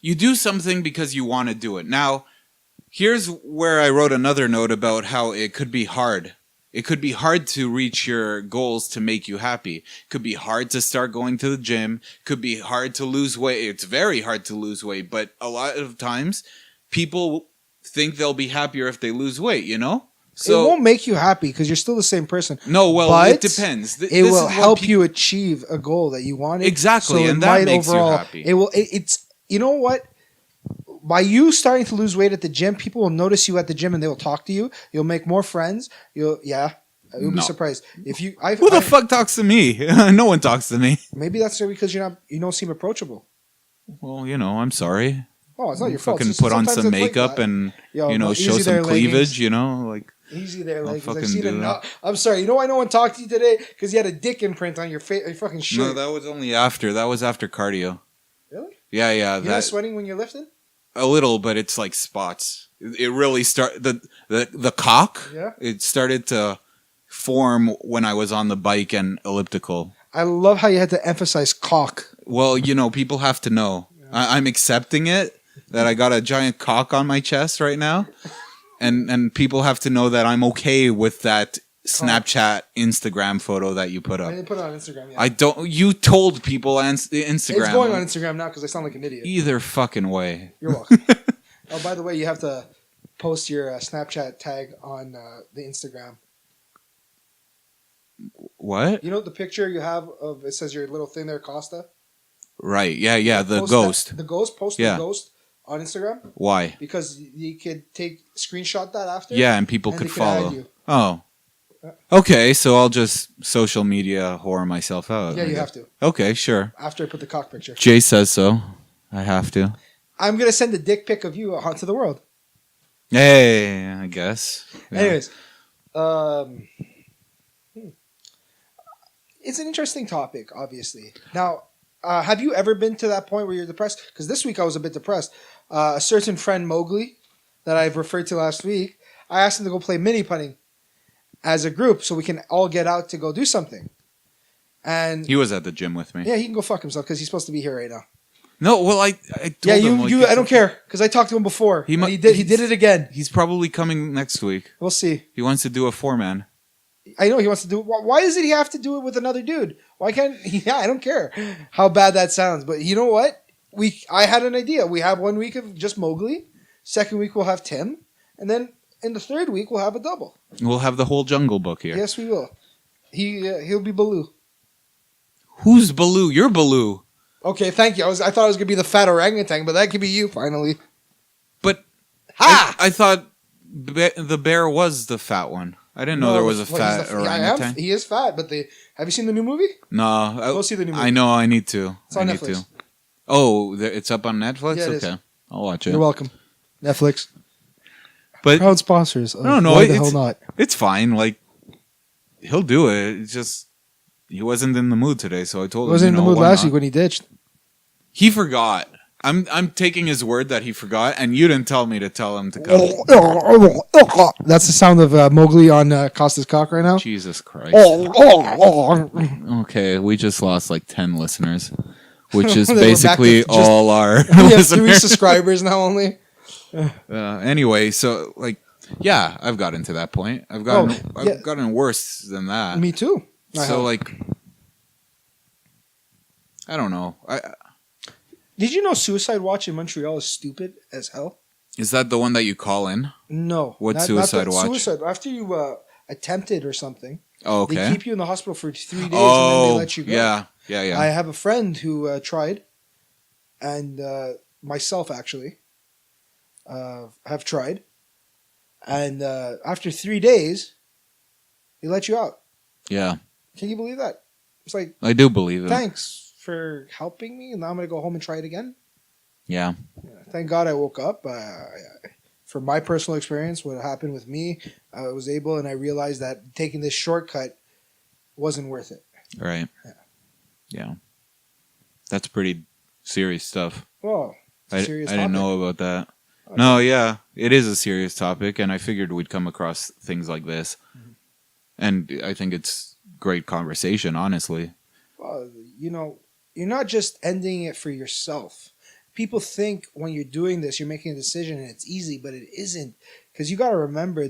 [SPEAKER 1] you do something because you want to do it. Now, here's where I wrote another note about how it could be hard. It could be hard to reach your goals to make you happy. It could be hard to start going to the gym. It could be hard to lose weight. It's very hard to lose weight, but a lot of times people think they'll be happier if they lose weight, So
[SPEAKER 2] it won't make you happy because you're still the same person.
[SPEAKER 1] No, well,
[SPEAKER 2] but
[SPEAKER 1] it depends.
[SPEAKER 2] It will help you achieve a goal that you wanted.
[SPEAKER 1] Exactly,
[SPEAKER 2] so
[SPEAKER 1] and that makes you happy.
[SPEAKER 2] It will. It's you know what? By you starting to lose weight at the gym, people will notice you at the gym and they will talk to you. You'll make more friends. You'll be surprised if you.
[SPEAKER 1] Who the fuck talks to me? No one talks to me.
[SPEAKER 2] Maybe that's because you don't seem approachable.
[SPEAKER 1] Well, I'm sorry.
[SPEAKER 2] Oh, it's not your fault.
[SPEAKER 1] Fucking put on some makeup and show some cleavage. Like.
[SPEAKER 2] Easy there,
[SPEAKER 1] I'll
[SPEAKER 2] legs.
[SPEAKER 1] fucking
[SPEAKER 2] I've seen
[SPEAKER 1] do
[SPEAKER 2] enough.
[SPEAKER 1] that.
[SPEAKER 2] I'm sorry. You know why no one talked to you today? Because you had a dick imprint on your face, your fucking shirt.
[SPEAKER 1] No, that was only after. That was after cardio.
[SPEAKER 2] Really?
[SPEAKER 1] Yeah.
[SPEAKER 2] You're not sweating when you're lifting?
[SPEAKER 1] A little, but it's like spots. It really the cock.
[SPEAKER 2] Yeah.
[SPEAKER 1] It started to form when I was on the bike and elliptical.
[SPEAKER 2] I love how you had to emphasize cock.
[SPEAKER 1] Well, people have to know. Yeah. I'm accepting it that I got a giant cock on my chest right now, and people have to know that I'm okay with that Snapchat, Instagram photo that you put up.
[SPEAKER 2] I didn't put it on Instagram yet.
[SPEAKER 1] I don't. You told people Instagram.
[SPEAKER 2] It's going on Instagram now because I sound like an idiot.
[SPEAKER 1] Either fucking way.
[SPEAKER 2] You're welcome. Oh, by the way, you have to post your Snapchat tag on the Instagram.
[SPEAKER 1] What?
[SPEAKER 2] You know the picture you have of it says your little thing there, Costa.
[SPEAKER 1] Right. Yeah. The ghost.
[SPEAKER 2] The ghost. Post the ghost on Instagram.
[SPEAKER 1] Why?
[SPEAKER 2] Because you could screenshot that after.
[SPEAKER 1] Yeah, and people could follow.
[SPEAKER 2] Add you.
[SPEAKER 1] Oh. Okay, so I'll just social media whore myself out.
[SPEAKER 2] Yeah, you have to.
[SPEAKER 1] Okay, sure.
[SPEAKER 2] After I put the cock picture.
[SPEAKER 1] Jay says so. I have to.
[SPEAKER 2] I'm going to send a dick pic of you out to the world.
[SPEAKER 1] Hey, I guess. Yeah.
[SPEAKER 2] Anyways. It's an interesting topic, obviously. Now, have you ever been to that point where you're depressed? Because this week I was a bit depressed. A certain friend, Mowgli, that I've referred to last week, I asked him to go play mini putting as a group so we can all get out to go do something. And
[SPEAKER 1] He was at the gym with me.
[SPEAKER 2] yeah, he can go fuck himself because he's supposed to be here right now.
[SPEAKER 1] No, well, I told him.
[SPEAKER 2] I don't care because I talked to him before. He did it again.
[SPEAKER 1] He's probably coming next week.
[SPEAKER 2] We'll see.
[SPEAKER 1] He wants to do a 4-man.
[SPEAKER 2] I know he wants to do it. Why does he have to do it with another dude? Why can't he? Yeah, I don't care how bad that sounds. But you know what? I had an idea. We have 1 week of just Mowgli. Second week we'll have Tim. And then in the third week we'll have a double.
[SPEAKER 1] We'll have the whole Jungle Book here.
[SPEAKER 2] Yes, we will. He'll be Baloo.
[SPEAKER 1] Who's Baloo? You're Baloo.
[SPEAKER 2] Okay, thank you. I thought I was going to be the fat orangutan, but that could be you finally.
[SPEAKER 1] But
[SPEAKER 2] Ha!
[SPEAKER 1] I thought the bear was the fat one. I didn't know there was a fat orangutan.
[SPEAKER 2] He is fat, but have you seen the new movie?
[SPEAKER 1] No.
[SPEAKER 2] Go see the new movie.
[SPEAKER 1] I know, I need to.
[SPEAKER 2] It's on Netflix.
[SPEAKER 1] Oh, it's up on Netflix?
[SPEAKER 2] Yeah, it
[SPEAKER 1] okay.
[SPEAKER 2] is.
[SPEAKER 1] I'll watch it.
[SPEAKER 2] You're welcome. Netflix.
[SPEAKER 1] But
[SPEAKER 2] Proud sponsors.
[SPEAKER 1] no,
[SPEAKER 2] Why the hell not?
[SPEAKER 1] It's fine. Like, he'll do it. It's just, he wasn't in the mood today, so I told him.
[SPEAKER 2] He wasn't in the mood
[SPEAKER 1] why
[SPEAKER 2] last
[SPEAKER 1] not?
[SPEAKER 2] week when he ditched.
[SPEAKER 1] He forgot. I'm taking his word that he forgot, and you didn't tell me to tell him to come.
[SPEAKER 2] That's the sound of Mowgli on Costa's cock right now.
[SPEAKER 1] Jesus Christ. Okay, we just lost like 10 listeners, which is
[SPEAKER 2] They were
[SPEAKER 1] basically
[SPEAKER 2] back to just-
[SPEAKER 1] all our
[SPEAKER 2] We have 3
[SPEAKER 1] listeners.
[SPEAKER 2] subscribers now only.
[SPEAKER 1] Anyway, so like, yeah, I've gotten to that point. I've gotten worse than that.
[SPEAKER 2] Me too.
[SPEAKER 1] So like, I don't know.
[SPEAKER 2] Did you know Suicide Watch in Montreal is stupid as hell?
[SPEAKER 1] Is that the one that you call in?
[SPEAKER 2] No.
[SPEAKER 1] What's Suicide Watch?
[SPEAKER 2] Suicide. After you attempt it or something,
[SPEAKER 1] Oh, okay.
[SPEAKER 2] they keep you in the hospital for 3 days and then they let you go.
[SPEAKER 1] Yeah.
[SPEAKER 2] I have a friend who tried, and myself actually have tried, and after 3 days, they let you out.
[SPEAKER 1] Yeah.
[SPEAKER 2] Can you believe that? It's like,
[SPEAKER 1] I do believe it.
[SPEAKER 2] thanks for helping me, and now I'm going to go home and try it again.
[SPEAKER 1] Yeah.
[SPEAKER 2] Thank God I woke up. From my personal experience, what happened with me, I was able, and I realized that taking this shortcut wasn't worth it.
[SPEAKER 1] Right. Yeah. That's pretty serious stuff.
[SPEAKER 2] Well,
[SPEAKER 1] I
[SPEAKER 2] serious
[SPEAKER 1] didn't
[SPEAKER 2] topic.
[SPEAKER 1] know about that. No, yeah. It is a serious topic, and I figured we'd come across things like this.
[SPEAKER 2] Mm-hmm.
[SPEAKER 1] And I think it's great conversation, honestly.
[SPEAKER 2] Well, you're not just ending it for yourself. People think when you're doing this, you're making a decision and it's easy, but it isn't. Because you got to remember,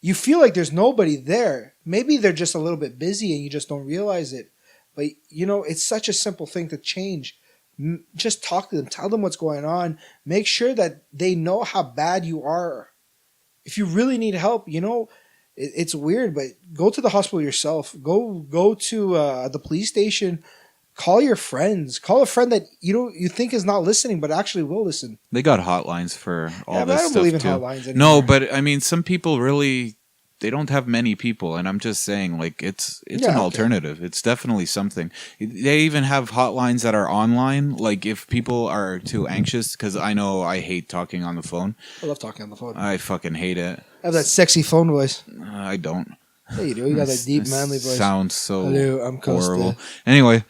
[SPEAKER 2] you feel like there's nobody there. Maybe they're just a little bit busy and you just don't realize it. But, it's such a simple thing to change. Just talk to them. Tell them what's going on. Make sure that they know how bad you are. If you really need help, it's weird, but go to the hospital yourself. Go to the police station. Call your friends. Call a friend that you think is not listening, but actually will listen.
[SPEAKER 1] They got hotlines for all
[SPEAKER 2] but
[SPEAKER 1] this
[SPEAKER 2] I don't
[SPEAKER 1] stuff
[SPEAKER 2] believe in
[SPEAKER 1] too.
[SPEAKER 2] hotlines anymore.
[SPEAKER 1] No, but I mean, some people really, they don't have many people, and I'm just saying, like, it's an alternative. It's definitely something. They even have hotlines that are online. Like, if people are too anxious, because I know I hate talking on the phone.
[SPEAKER 2] I love talking on the phone.
[SPEAKER 1] I fucking hate it.
[SPEAKER 2] I have that sexy phone voice.
[SPEAKER 1] I don't.
[SPEAKER 2] Yeah, you do. You got that deep, manly voice.
[SPEAKER 1] Sounds so
[SPEAKER 2] Hello, I'm Costa.
[SPEAKER 1] horrible. Anyway,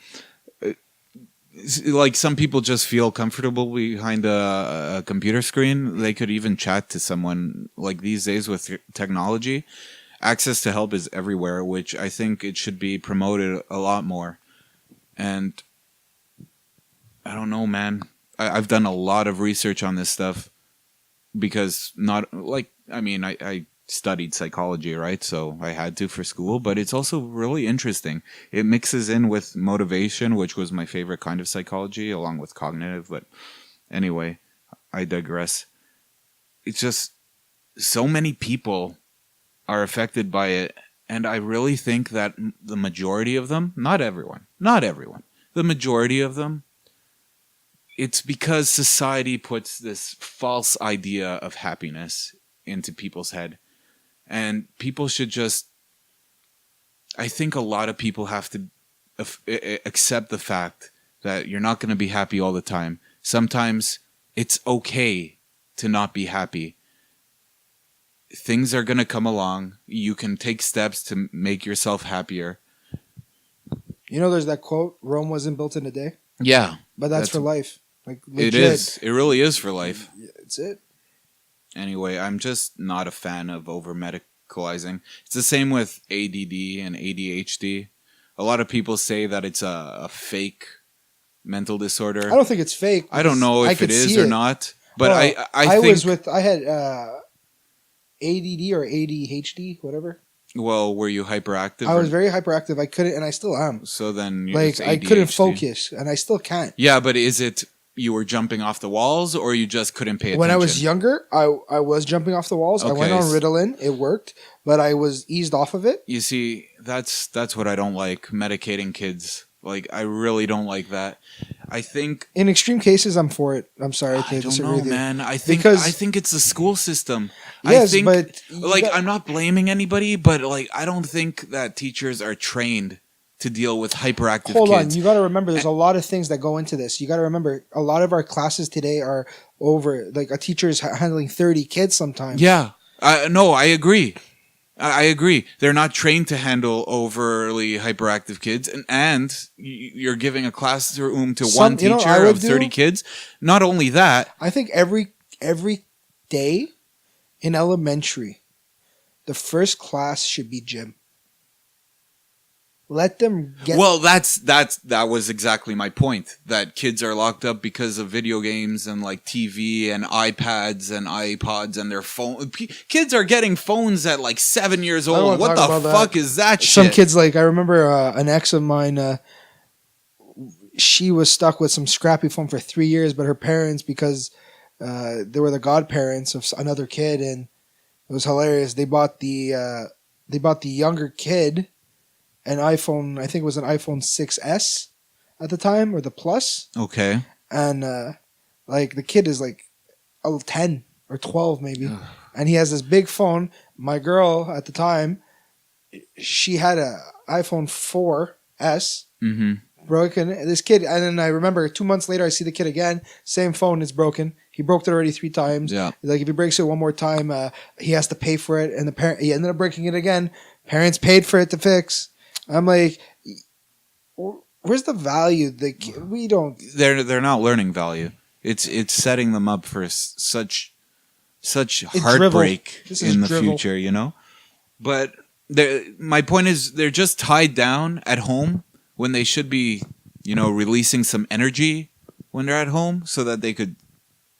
[SPEAKER 1] like, some people just feel comfortable behind a computer screen. They could even chat to someone. Like, these days with technology, access to help is everywhere, which I think it should be promoted a lot more. And I don't know, man. I've done a lot of research on this stuff because I studied psychology, right? So I had to for school, but it's also really interesting. It mixes in with motivation, which was my favorite kind of psychology, along with cognitive. But anyway, I digress. It's just so many people are affected by it. And I really think that the majority of them, not everyone, the majority of them, it's because society puts this false idea of happiness into people's head. And people should just, I think a lot of people have to accept the fact that you're not going to be happy all the time. Sometimes it's okay to not be happy. Things are going to come along. You can take steps to make yourself happier.
[SPEAKER 2] There's that quote, Rome wasn't built in a day.
[SPEAKER 1] Yeah.
[SPEAKER 2] But that's for life. Like legit.
[SPEAKER 1] It is. It really is for life.
[SPEAKER 2] It's it.
[SPEAKER 1] Anyway, I'm just not a fan of over medicalizing. It's the same with ADD and ADHD. A lot of people say that it's a fake mental disorder.
[SPEAKER 2] I don't think it's fake.
[SPEAKER 1] I don't know if it is or not. But
[SPEAKER 2] well,
[SPEAKER 1] I think...
[SPEAKER 2] I had ADD or ADHD, whatever.
[SPEAKER 1] Well, were you hyperactive?
[SPEAKER 2] I was very hyperactive. I couldn't, and I still am.
[SPEAKER 1] So then...
[SPEAKER 2] Like, I couldn't focus, and I still can't.
[SPEAKER 1] Yeah, but is it... You were jumping off the walls, or you just couldn't pay attention?
[SPEAKER 2] When I was younger, I was jumping off the walls. Okay. I went on Ritalin. It worked, but I was eased off of it.
[SPEAKER 1] You see, that's what I don't like, medicating kids. Like, I really don't like that. I think...
[SPEAKER 2] In extreme cases, I'm for it. I'm sorry to disagree with you.
[SPEAKER 1] Man. I think it's the school system.
[SPEAKER 2] Yes,
[SPEAKER 1] I think,
[SPEAKER 2] but...
[SPEAKER 1] Like, I'm not blaming anybody, but, like, I don't think that teachers are trained to deal with hyperactive kids.
[SPEAKER 2] Hold on, you got to remember there's a lot of things that go into this. You got to remember a lot of our classes today are over, like a teacher is handling 30 kids sometimes.
[SPEAKER 1] Yeah. No, I agree. I agree. They're not trained to handle overly hyperactive kids, and you're giving a classroom to one teacher of 30 kids. Not only that,
[SPEAKER 2] I think every day in elementary, the first class should be gym. Let them get...
[SPEAKER 1] Well, that was exactly my point. That kids are locked up because of video games and like TV and iPads and iPods and their phone. Kids are getting phones at like 7 years old. What the fuck is that shit?
[SPEAKER 2] Some kids, like, I remember an ex of mine, she was stuck with some scrappy phone for 3 years, but her parents, because they were the godparents of another kid, and it was hilarious. They bought the younger kid an iPhone, I think it was an iPhone 6S at the time, or the Plus.
[SPEAKER 1] Okay.
[SPEAKER 2] And, like, the kid is, like, 10 or 12 maybe. And he has this big phone. My girl at the time, she had a iPhone 4S. Broken. This kid, and then I remember 2 months later, I see the kid again. Same phone is broken. He broke it already 3 times.
[SPEAKER 1] Yeah.
[SPEAKER 2] Like, if he breaks it one more time, he has to pay for it. And he ended up breaking it again. Parents paid for it to fix. I'm like, where's the value? We don't.
[SPEAKER 1] They're not learning value. It's setting them up for such heartbreak in the future, you know. But my point is, they're just tied down at home when they should be, you know, releasing some energy when they're at home, so that they could,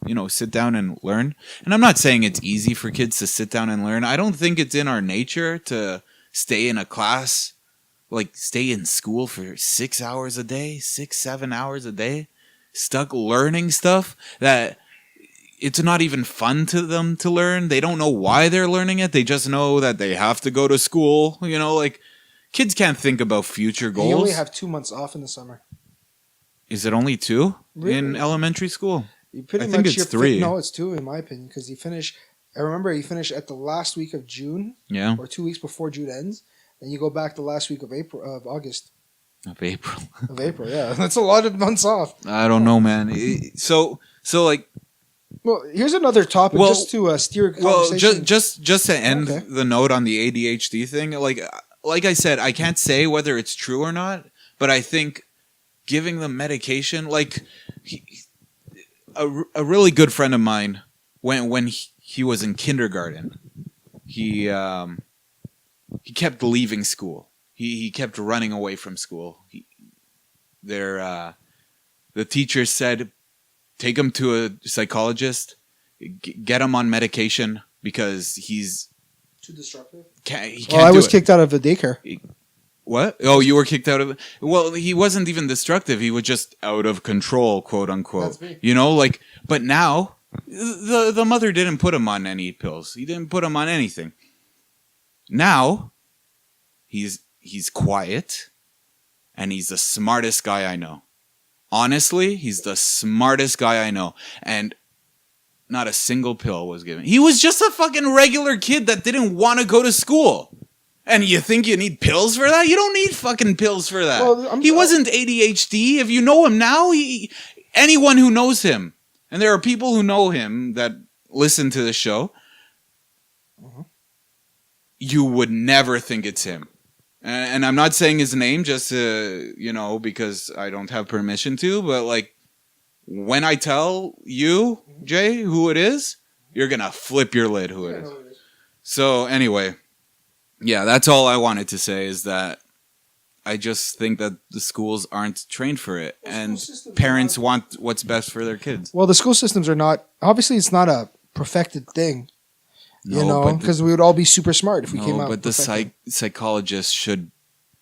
[SPEAKER 1] you know, sit down and learn. And I'm not saying it's easy for kids to sit down and learn. I don't think it's in our nature to stay in a class. Like, stay in school for 6 hours a day, 7 hours a day, stuck learning stuff that it's not even fun to them to learn. They don't know why they're learning it. They just know that they have to go to school. You know, like, kids can't think about future goals.
[SPEAKER 2] You only have 2 months off in the summer.
[SPEAKER 1] Is it only 2
[SPEAKER 2] really?
[SPEAKER 1] In elementary school?
[SPEAKER 2] I think it's 3. No, it's 2 in my opinion, because you finish. I remember you finish at the last week of June.
[SPEAKER 1] Yeah.
[SPEAKER 2] Or 2 weeks before June ends. And you go back the last week of August.
[SPEAKER 1] Of April.
[SPEAKER 2] Of April, yeah. That's a lot of months off.
[SPEAKER 1] I don't know, man. So like...
[SPEAKER 2] Well, here's another topic just to steer a conversation.
[SPEAKER 1] Well, just to end the note on the ADHD thing, like I said, I can't say whether it's true or not, but I think giving them medication, like a really good friend of mine, when he was in kindergarten, he kept leaving school. He kept running away from school. The teacher said, take him to a psychologist, get him on medication because he's
[SPEAKER 2] too disruptive.
[SPEAKER 1] I
[SPEAKER 2] was kicked out of the daycare.
[SPEAKER 1] What? Oh, you were kicked out of it? Well, he wasn't even destructive. He was just out of control, quote unquote. That's me. You know, like, but now the mother didn't put him on any pills. He didn't put him on anything. Now, he's quiet, and he's the smartest guy I know. Honestly, he's the smartest guy I know, and not a single pill was given. He was just a fucking regular kid that didn't want to go to school. And you think you need pills for that? You don't need fucking pills for that. Well, he wasn't ADHD. If you know him now, anyone who knows him, and there are people who know him that listen to the show, you would never think it's him. And I'm not saying his name just because I don't have permission to, but like when I tell you, Jay, who it is, you're gonna flip your lid who it is. So anyway, yeah, that's all I wanted to say is that I just think that the schools aren't trained for it, and parents want what's best for their kids.
[SPEAKER 2] Well, the school systems are not. Obviously, it's not a perfected thing. Because we would all be super smart if we came out.
[SPEAKER 1] But the psychologists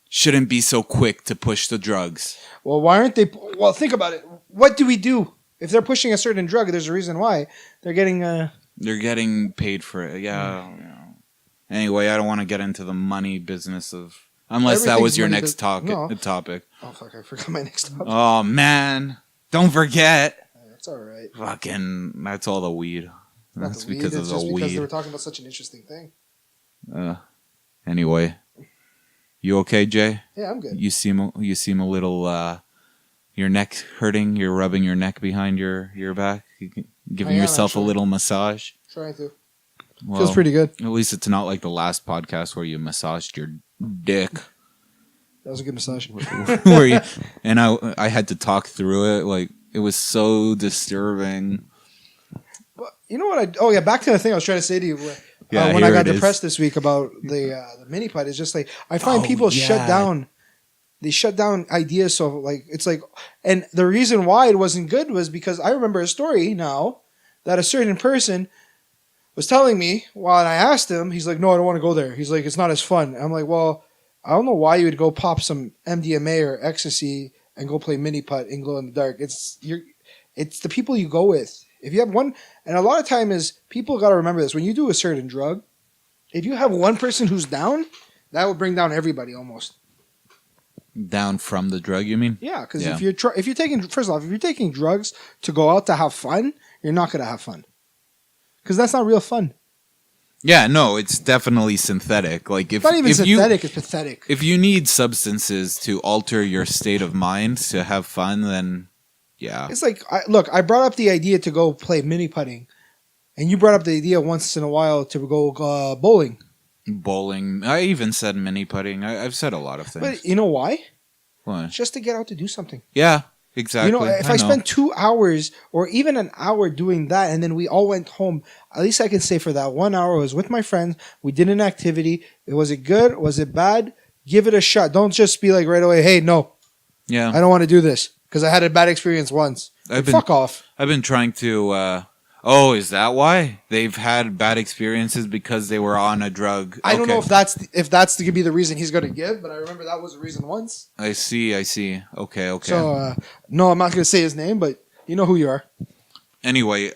[SPEAKER 1] shouldn't be so quick to push the drugs.
[SPEAKER 2] Well, why aren't they? Well, think about it. What do we do if they're pushing a certain drug? There's a reason why they're getting.
[SPEAKER 1] They're getting paid for it. Yeah. Anyway, I don't want to get into the money business of unless that was your next topic.
[SPEAKER 2] Oh fuck! I forgot my next topic.
[SPEAKER 1] Oh man, don't forget.
[SPEAKER 2] That's all right.
[SPEAKER 1] Fucking, that's all the weed. That's because of the weed.
[SPEAKER 2] Because they were talking about such an interesting thing.
[SPEAKER 1] Anyway, you okay, Jay?
[SPEAKER 2] Yeah, I'm good.
[SPEAKER 1] You seem a little. Your neck hurting. You're rubbing your neck behind your back. Giving yourself a little massage.
[SPEAKER 2] Trying to.
[SPEAKER 1] Well,
[SPEAKER 2] feels pretty good.
[SPEAKER 1] At least it's not like the last podcast where you massaged your dick.
[SPEAKER 2] That was a good massage.
[SPEAKER 1] And I had to talk through it. Like it was so disturbing.
[SPEAKER 2] But you know what? Back to the thing I was trying to say to you. When I got depressed this week about the mini putt, it's just like I find people shut down. They shut down ideas. So like it's like, and the reason why it wasn't good was because I remember a story now that a certain person was telling me while I asked him. He's like, "No, I don't want to go there." He's like, "It's not as fun." I'm like, "Well, I don't know why you would go pop some MDMA or ecstasy and go play mini putt and glow in the dark. It's the people you go with. If you have one, and a lot of time is people got to remember this when you do a certain drug. If you have one person who's down, that will bring down everybody almost.
[SPEAKER 1] Down from the drug, you mean?
[SPEAKER 2] Yeah, because if you're taking drugs to go out to have fun, you're not gonna have fun. Because that's not real fun.
[SPEAKER 1] Yeah, no, it's definitely synthetic. Like
[SPEAKER 2] it's not even synthetic; it's pathetic.
[SPEAKER 1] If you need substances to alter your state of mind to have fun, then yeah.
[SPEAKER 2] It's like I brought up the idea to go play mini putting, and you brought up the idea once in a while to go bowling.
[SPEAKER 1] Bowling. I even said mini putting. I've said a lot of things.
[SPEAKER 2] But you know why?
[SPEAKER 1] What?
[SPEAKER 2] Just to get out to do something.
[SPEAKER 1] Yeah. Exactly.
[SPEAKER 2] If I spent 2 hours or even an hour doing that and then we all went home, at least I can say for that 1 hour I was with my friends. We did an activity. Was it good? Was it bad? Give it a shot. Don't just be like right away, hey, no.
[SPEAKER 1] Yeah.
[SPEAKER 2] I don't want to do this because I had a bad experience once. Fuck off.
[SPEAKER 1] I've been trying to... is that why? They've had bad experiences because they were on a drug.
[SPEAKER 2] I don't know if that's going to be the reason he's going to give, but I remember that was the reason once.
[SPEAKER 1] I see. Okay.
[SPEAKER 2] So, no, I'm not going to say his name, but you know who you are.
[SPEAKER 1] Anyway,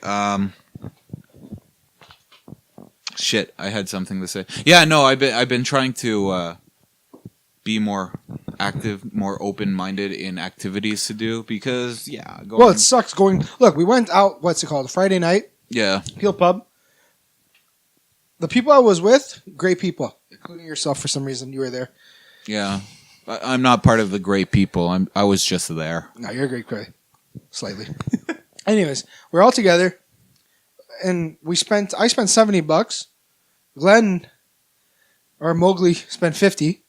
[SPEAKER 1] shit, I had something to say. Yeah, no, I've been trying to be more active, more open-minded in activities to do because, it
[SPEAKER 2] sucks going... Look, we went out, what's it called, Friday night.
[SPEAKER 1] Yeah.
[SPEAKER 2] Peel Pub. The people I was with, great people, including yourself for some reason. You were there.
[SPEAKER 1] Yeah. I'm not part of the great people. I was just there.
[SPEAKER 2] No, you're a great guy. Slightly. Anyways, we're all together, and I spent $70. Glenn, or Mowgli, spent 50.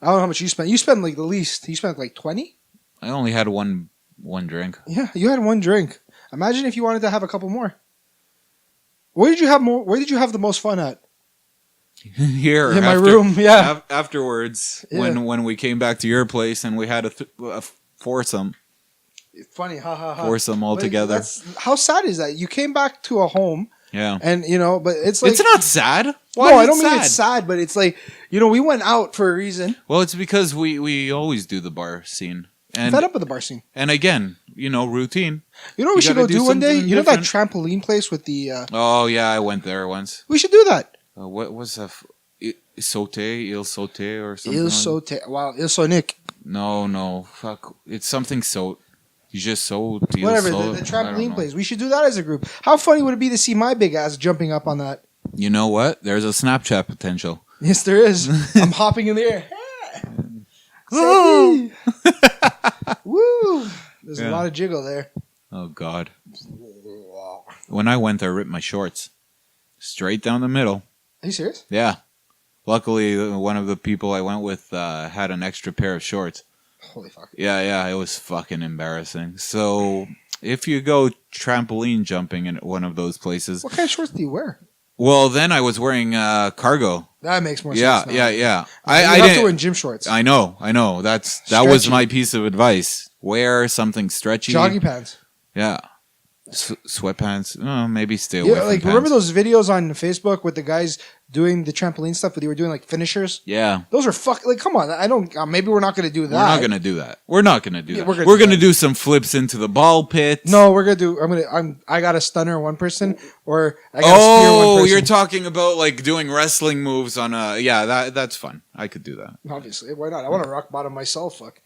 [SPEAKER 2] I don't know how much you spent. You spent like the least. You spent like 20?
[SPEAKER 1] I only had one drink.
[SPEAKER 2] Yeah, you had one drink. Imagine if you wanted to have a couple more. Where did you have the most fun at?
[SPEAKER 1] Here.
[SPEAKER 2] In my room, yeah.
[SPEAKER 1] Afterwards, when we came back to your place and we had a foursome.
[SPEAKER 2] Funny, ha ha ha.
[SPEAKER 1] Foursome all together.
[SPEAKER 2] How sad is that? You came back to a home.
[SPEAKER 1] Yeah.
[SPEAKER 2] And, but it's like...
[SPEAKER 1] It's not sad.
[SPEAKER 2] Why? No, I don't mean it's sad, but it's like, we went out for a reason.
[SPEAKER 1] Well, it's because we always do the bar scene.
[SPEAKER 2] I'm fed up with the bar scene.
[SPEAKER 1] And again, routine.
[SPEAKER 2] You know what we should go do one day? You know that trampoline place with the...
[SPEAKER 1] Oh, yeah, I went there once.
[SPEAKER 2] We should do that.
[SPEAKER 1] What was that? Il Sauté or something?
[SPEAKER 2] Il Sauté. Wow, Il Sonic.
[SPEAKER 1] No. Fuck. It's something so... You just sold...
[SPEAKER 2] Whatever, the trampoline place. We should do that as a group. How funny would it be to see my big ass jumping up on that?
[SPEAKER 1] You know what? There's a Snapchat potential.
[SPEAKER 2] Yes, there is. I'm hopping in the air.
[SPEAKER 1] Woo!
[SPEAKER 2] Woo! There's a lot of jiggle there.
[SPEAKER 1] Oh, God. When I went there, I ripped my shorts. Straight down the middle.
[SPEAKER 2] Are you serious?
[SPEAKER 1] Yeah. Luckily, one of the people I went with had an extra pair of shorts.
[SPEAKER 2] Holy fuck.
[SPEAKER 1] Yeah, it was fucking embarrassing. So if you go trampoline jumping in one of those places,
[SPEAKER 2] What kind of shorts do you wear?
[SPEAKER 1] well, then I was wearing cargo.
[SPEAKER 2] That makes more sense. now.
[SPEAKER 1] Yeah.
[SPEAKER 2] I have
[SPEAKER 1] didn't.
[SPEAKER 2] to wear gym shorts.
[SPEAKER 1] I know. That was
[SPEAKER 2] Stretchy.
[SPEAKER 1] my piece of advice. Wear something stretchy.
[SPEAKER 2] Joggy pants.
[SPEAKER 1] Yeah. Sweatpants. Maybe stay away
[SPEAKER 2] Yeah,
[SPEAKER 1] from
[SPEAKER 2] like
[SPEAKER 1] pants.
[SPEAKER 2] remember those videos on Facebook with the guys doing the trampoline stuff, where they were doing like finishers?
[SPEAKER 1] Yeah.
[SPEAKER 2] Those are like, come on. I don't. Maybe we're not going to do that.
[SPEAKER 1] We're not gonna do that. We're not gonna do
[SPEAKER 2] Yeah,
[SPEAKER 1] that.
[SPEAKER 2] we're gonna
[SPEAKER 1] We're
[SPEAKER 2] do
[SPEAKER 1] gonna
[SPEAKER 2] that.
[SPEAKER 1] do some flips into the ball pit.
[SPEAKER 2] No, we're gonna do. I got a stunner one person, or I got a spear one
[SPEAKER 1] Oh,
[SPEAKER 2] person.
[SPEAKER 1] you're talking about like doing wrestling moves on a. Yeah, that's fun. I could do that.
[SPEAKER 2] Obviously, why not? I want to rock bottom myself. Fuck.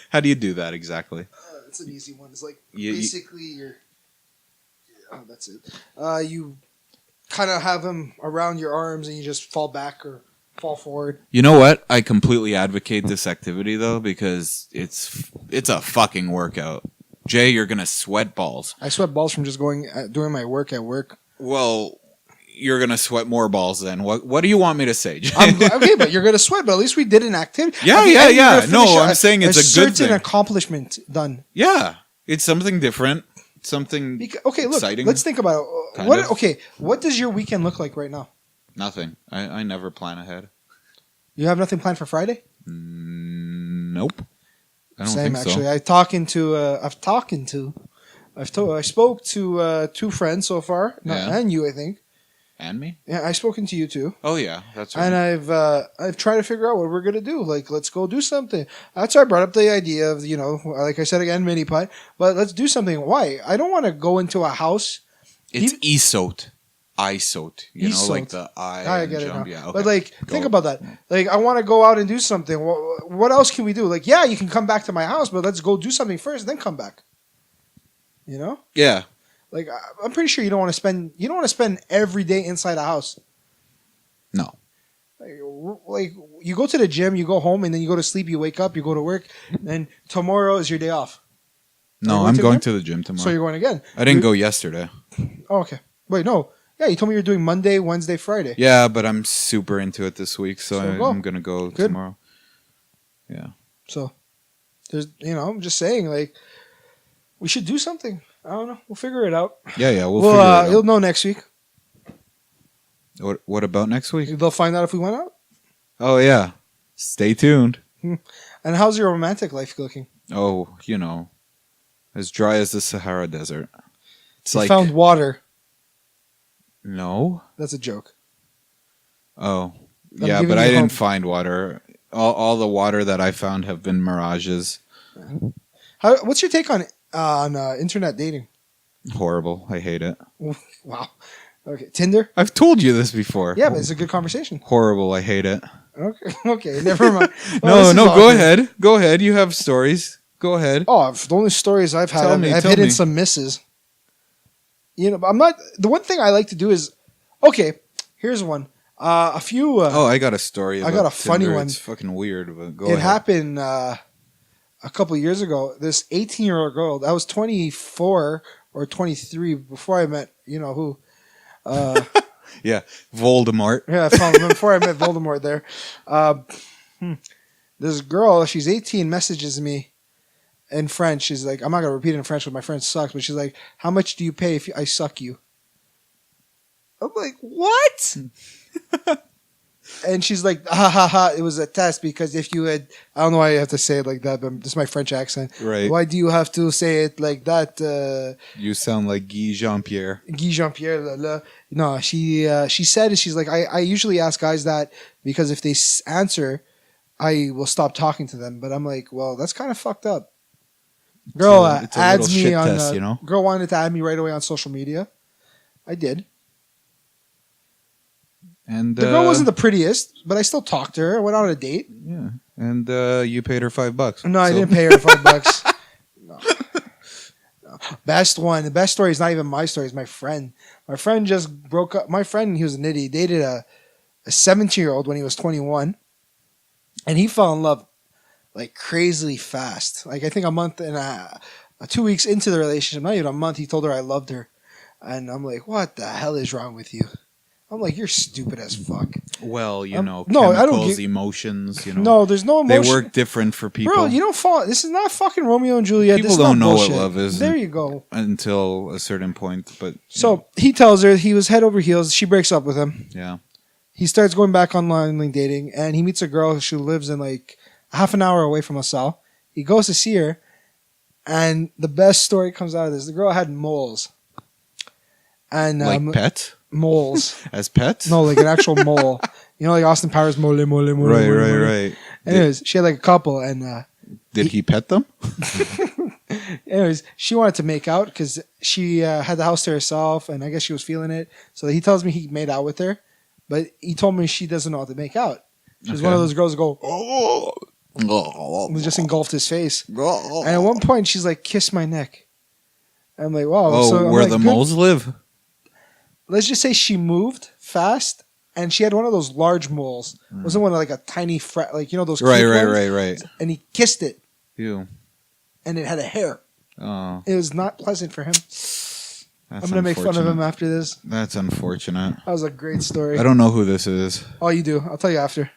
[SPEAKER 1] How do you do that exactly?
[SPEAKER 2] It's an easy one. It's like
[SPEAKER 1] You-
[SPEAKER 2] basically you're. Oh, that's it. You kind of have them around your arms, and you just fall back or fall forward.
[SPEAKER 1] You know what? I completely advocate this activity though because it's a fucking workout. Jay, you're gonna sweat balls.
[SPEAKER 2] I sweat balls from just going doing my work at work.
[SPEAKER 1] Well, you're gonna sweat more balls then. What do you want me to say, Jay?
[SPEAKER 2] Okay, but you're gonna sweat. But at least we did an activity.
[SPEAKER 1] Yeah,
[SPEAKER 2] At the
[SPEAKER 1] yeah,
[SPEAKER 2] end, you're
[SPEAKER 1] yeah.
[SPEAKER 2] gonna finish
[SPEAKER 1] No, I'm saying it's a good
[SPEAKER 2] certain
[SPEAKER 1] thing.
[SPEAKER 2] accomplishment done.
[SPEAKER 1] Yeah, it's something different. Something
[SPEAKER 2] Okay, look.
[SPEAKER 1] exciting.
[SPEAKER 2] Let's think about it.
[SPEAKER 1] Kind
[SPEAKER 2] What?
[SPEAKER 1] of.
[SPEAKER 2] Okay, what does your weekend look like right now?
[SPEAKER 1] Nothing. I never plan ahead.
[SPEAKER 2] You have nothing planned for Friday?
[SPEAKER 1] Nope. I don't
[SPEAKER 2] Same
[SPEAKER 1] think
[SPEAKER 2] actually.
[SPEAKER 1] so.
[SPEAKER 2] I spoke to two friends so far,
[SPEAKER 1] Yeah.
[SPEAKER 2] and you, I think.
[SPEAKER 1] And me?
[SPEAKER 2] Yeah, I've spoken to you too,
[SPEAKER 1] Oh yeah, that's right.
[SPEAKER 2] and I've tried to figure out what we're gonna do. Like, let's go do something. That's why I brought up the idea of like I said again, mini putt. But let's do something. Why? I don't want to go into a house.
[SPEAKER 1] It's ESOT. ISOT. You know, like
[SPEAKER 2] ESOT.
[SPEAKER 1] the I.
[SPEAKER 2] I
[SPEAKER 1] and
[SPEAKER 2] get it now.
[SPEAKER 1] jump. Yeah, okay.
[SPEAKER 2] But like,
[SPEAKER 1] Go.
[SPEAKER 2] think about that. Like, I want to go out and do something. What else can we do? Like, yeah, you can come back to my house, but let's go do something first, then come back. You know,
[SPEAKER 1] Yeah.
[SPEAKER 2] like I'm pretty sure you don't want to spend every day inside a house.
[SPEAKER 1] No.
[SPEAKER 2] Like you go to the gym, you go home, and then you go to sleep. You wake up, you go to work, and tomorrow is your day off.
[SPEAKER 1] No,
[SPEAKER 2] going
[SPEAKER 1] I'm
[SPEAKER 2] to the
[SPEAKER 1] going
[SPEAKER 2] gym?
[SPEAKER 1] to the gym tomorrow.
[SPEAKER 2] So you're going again.
[SPEAKER 1] I didn't go yesterday.
[SPEAKER 2] Oh, okay. Wait, no. Yeah, you told me you were doing Monday, Wednesday, Friday.
[SPEAKER 1] Yeah, but I'm super into it this week, so
[SPEAKER 2] So go.
[SPEAKER 1] I'm gonna go
[SPEAKER 2] Good.
[SPEAKER 1] tomorrow. Yeah.
[SPEAKER 2] So there's, I'm just saying, like, we should do something. I don't know. We'll figure it out.
[SPEAKER 1] Yeah. We'll figure it
[SPEAKER 2] You'll
[SPEAKER 1] out.
[SPEAKER 2] know next week.
[SPEAKER 1] What about next week?
[SPEAKER 2] They'll find out if we went out.
[SPEAKER 1] Oh yeah. Stay tuned.
[SPEAKER 2] And how's your romantic life looking?
[SPEAKER 1] Oh, as dry as the Sahara Desert. It's
[SPEAKER 2] You
[SPEAKER 1] like
[SPEAKER 2] found water.
[SPEAKER 1] no.
[SPEAKER 2] That's a joke.
[SPEAKER 1] Oh,
[SPEAKER 2] I'm
[SPEAKER 1] yeah,
[SPEAKER 2] giving
[SPEAKER 1] but
[SPEAKER 2] you
[SPEAKER 1] I didn't
[SPEAKER 2] hope.
[SPEAKER 1] find water. All the water that I found have been mirages.
[SPEAKER 2] What's your take on internet dating?
[SPEAKER 1] Horrible. I hate it.
[SPEAKER 2] Wow. Okay, Tinder.
[SPEAKER 1] I've told you this before.
[SPEAKER 2] Yeah, but it's a good conversation.
[SPEAKER 1] Horrible. I hate it.
[SPEAKER 2] Okay, never mind. Well, this
[SPEAKER 1] No,
[SPEAKER 2] is
[SPEAKER 1] go
[SPEAKER 2] awkward.
[SPEAKER 1] ahead. Go ahead. You have stories. Go ahead.
[SPEAKER 2] Oh, the only stories I've had,
[SPEAKER 1] Tell
[SPEAKER 2] I've
[SPEAKER 1] me,
[SPEAKER 2] I've
[SPEAKER 1] tell
[SPEAKER 2] hidden
[SPEAKER 1] me.
[SPEAKER 2] some misses. But I'm not. The one thing I like to do is, okay, here's one. A few.
[SPEAKER 1] Oh, I got a story.
[SPEAKER 2] I
[SPEAKER 1] About
[SPEAKER 2] got a funny
[SPEAKER 1] Tinder.
[SPEAKER 2] one.
[SPEAKER 1] It's fucking weird, but go
[SPEAKER 2] It
[SPEAKER 1] ahead.
[SPEAKER 2] happened a couple of years ago. This 18-year-old girl. I was 24 or 23 before I met who.
[SPEAKER 1] Yeah, Voldemort.
[SPEAKER 2] Yeah, I found him before I met Voldemort there. This girl, she's 18, messages me in French. She's like, I'm not going to repeat it in French because my French sucks, but she's like, how much do you pay if I suck you? I'm like, what? And she's like, ha ha ha, it was a test because if you had, I don't know why you have to say it like that, but this is my French accent.
[SPEAKER 1] Right.
[SPEAKER 2] Why do you have to say it like that?
[SPEAKER 1] You sound like Guy Jean-Pierre.
[SPEAKER 2] Guy Jean-Pierre, la, la. No, she said, she's like, I usually ask guys that because if they answer, I will stop talking to them. But I'm like, well, that's kind of fucked up. Girl
[SPEAKER 1] It's a
[SPEAKER 2] adds
[SPEAKER 1] little
[SPEAKER 2] me
[SPEAKER 1] shit
[SPEAKER 2] on.
[SPEAKER 1] test,
[SPEAKER 2] Girl wanted to add me right away on social media. I did.
[SPEAKER 1] And
[SPEAKER 2] The girl wasn't the prettiest, but I still talked to her. I went on a date.
[SPEAKER 1] yeah. And you paid her $5.
[SPEAKER 2] No, I
[SPEAKER 1] So-
[SPEAKER 2] didn't pay her $5. No. Best one. The best story is not even my story. It's my friend. My friend just broke up. My friend, he was an idiot. He dated a 17-year-old when he was 21. And he fell in love like crazily fast. Like I think a month and 2 weeks into the relationship, not even a month, he told her I loved her. And I'm like, what the hell is wrong with you? I'm like, you're stupid as fuck.
[SPEAKER 1] Well, you know,
[SPEAKER 2] no, I don't
[SPEAKER 1] chemicals,
[SPEAKER 2] get-
[SPEAKER 1] emotions, you know.
[SPEAKER 2] No, there's no
[SPEAKER 1] They
[SPEAKER 2] emotion.
[SPEAKER 1] work different for people.
[SPEAKER 2] Bro, you don't fall. This is not fucking Romeo and Juliet.
[SPEAKER 1] People
[SPEAKER 2] this is
[SPEAKER 1] don't
[SPEAKER 2] not
[SPEAKER 1] know
[SPEAKER 2] bullshit.
[SPEAKER 1] what love is.
[SPEAKER 2] There you go.
[SPEAKER 1] Until a certain point, but
[SPEAKER 2] So he tells her he was head over heels. She breaks up with him.
[SPEAKER 1] yeah.
[SPEAKER 2] He starts going back online dating, and he meets a girl who lives in like half an hour away from LaSalle. He goes to see her, and the best story comes out of this. The girl had moles. And
[SPEAKER 1] Like pets?
[SPEAKER 2] moles.
[SPEAKER 1] As pets?
[SPEAKER 2] No, like an actual mole. You know, like Austin Powers mole, mole, mole.
[SPEAKER 1] Right,
[SPEAKER 2] mole,
[SPEAKER 1] right,
[SPEAKER 2] mole.
[SPEAKER 1] right.
[SPEAKER 2] Anyways, she had like a couple, and
[SPEAKER 1] Did he pet them?
[SPEAKER 2] anyways, she wanted to make out because she had the house to herself, and I guess she was feeling it. So he tells me he made out with her, but he told me she doesn't know how to make out. She's one of those girls who go, oh, and just engulfed his face. And at one point, she's like, "Kiss my neck." I'm like, "Wow."
[SPEAKER 1] Oh,
[SPEAKER 2] so I'm
[SPEAKER 1] where
[SPEAKER 2] like,
[SPEAKER 1] the
[SPEAKER 2] good.
[SPEAKER 1] moles live?
[SPEAKER 2] Let's just say she moved fast, and she had one of those large moles. It wasn't one of like a tiny like you know those
[SPEAKER 1] Right,
[SPEAKER 2] cute
[SPEAKER 1] right,
[SPEAKER 2] ones?
[SPEAKER 1] right, right.
[SPEAKER 2] And he kissed it,
[SPEAKER 1] Ew.
[SPEAKER 2] and it had a hair.
[SPEAKER 1] Oh,
[SPEAKER 2] It was not pleasant for him.
[SPEAKER 1] that's
[SPEAKER 2] I'm gonna make fun of him after this.
[SPEAKER 1] That's unfortunate.
[SPEAKER 2] That was a great story.
[SPEAKER 1] I don't know who this is.
[SPEAKER 2] Oh, you do. I'll tell you after.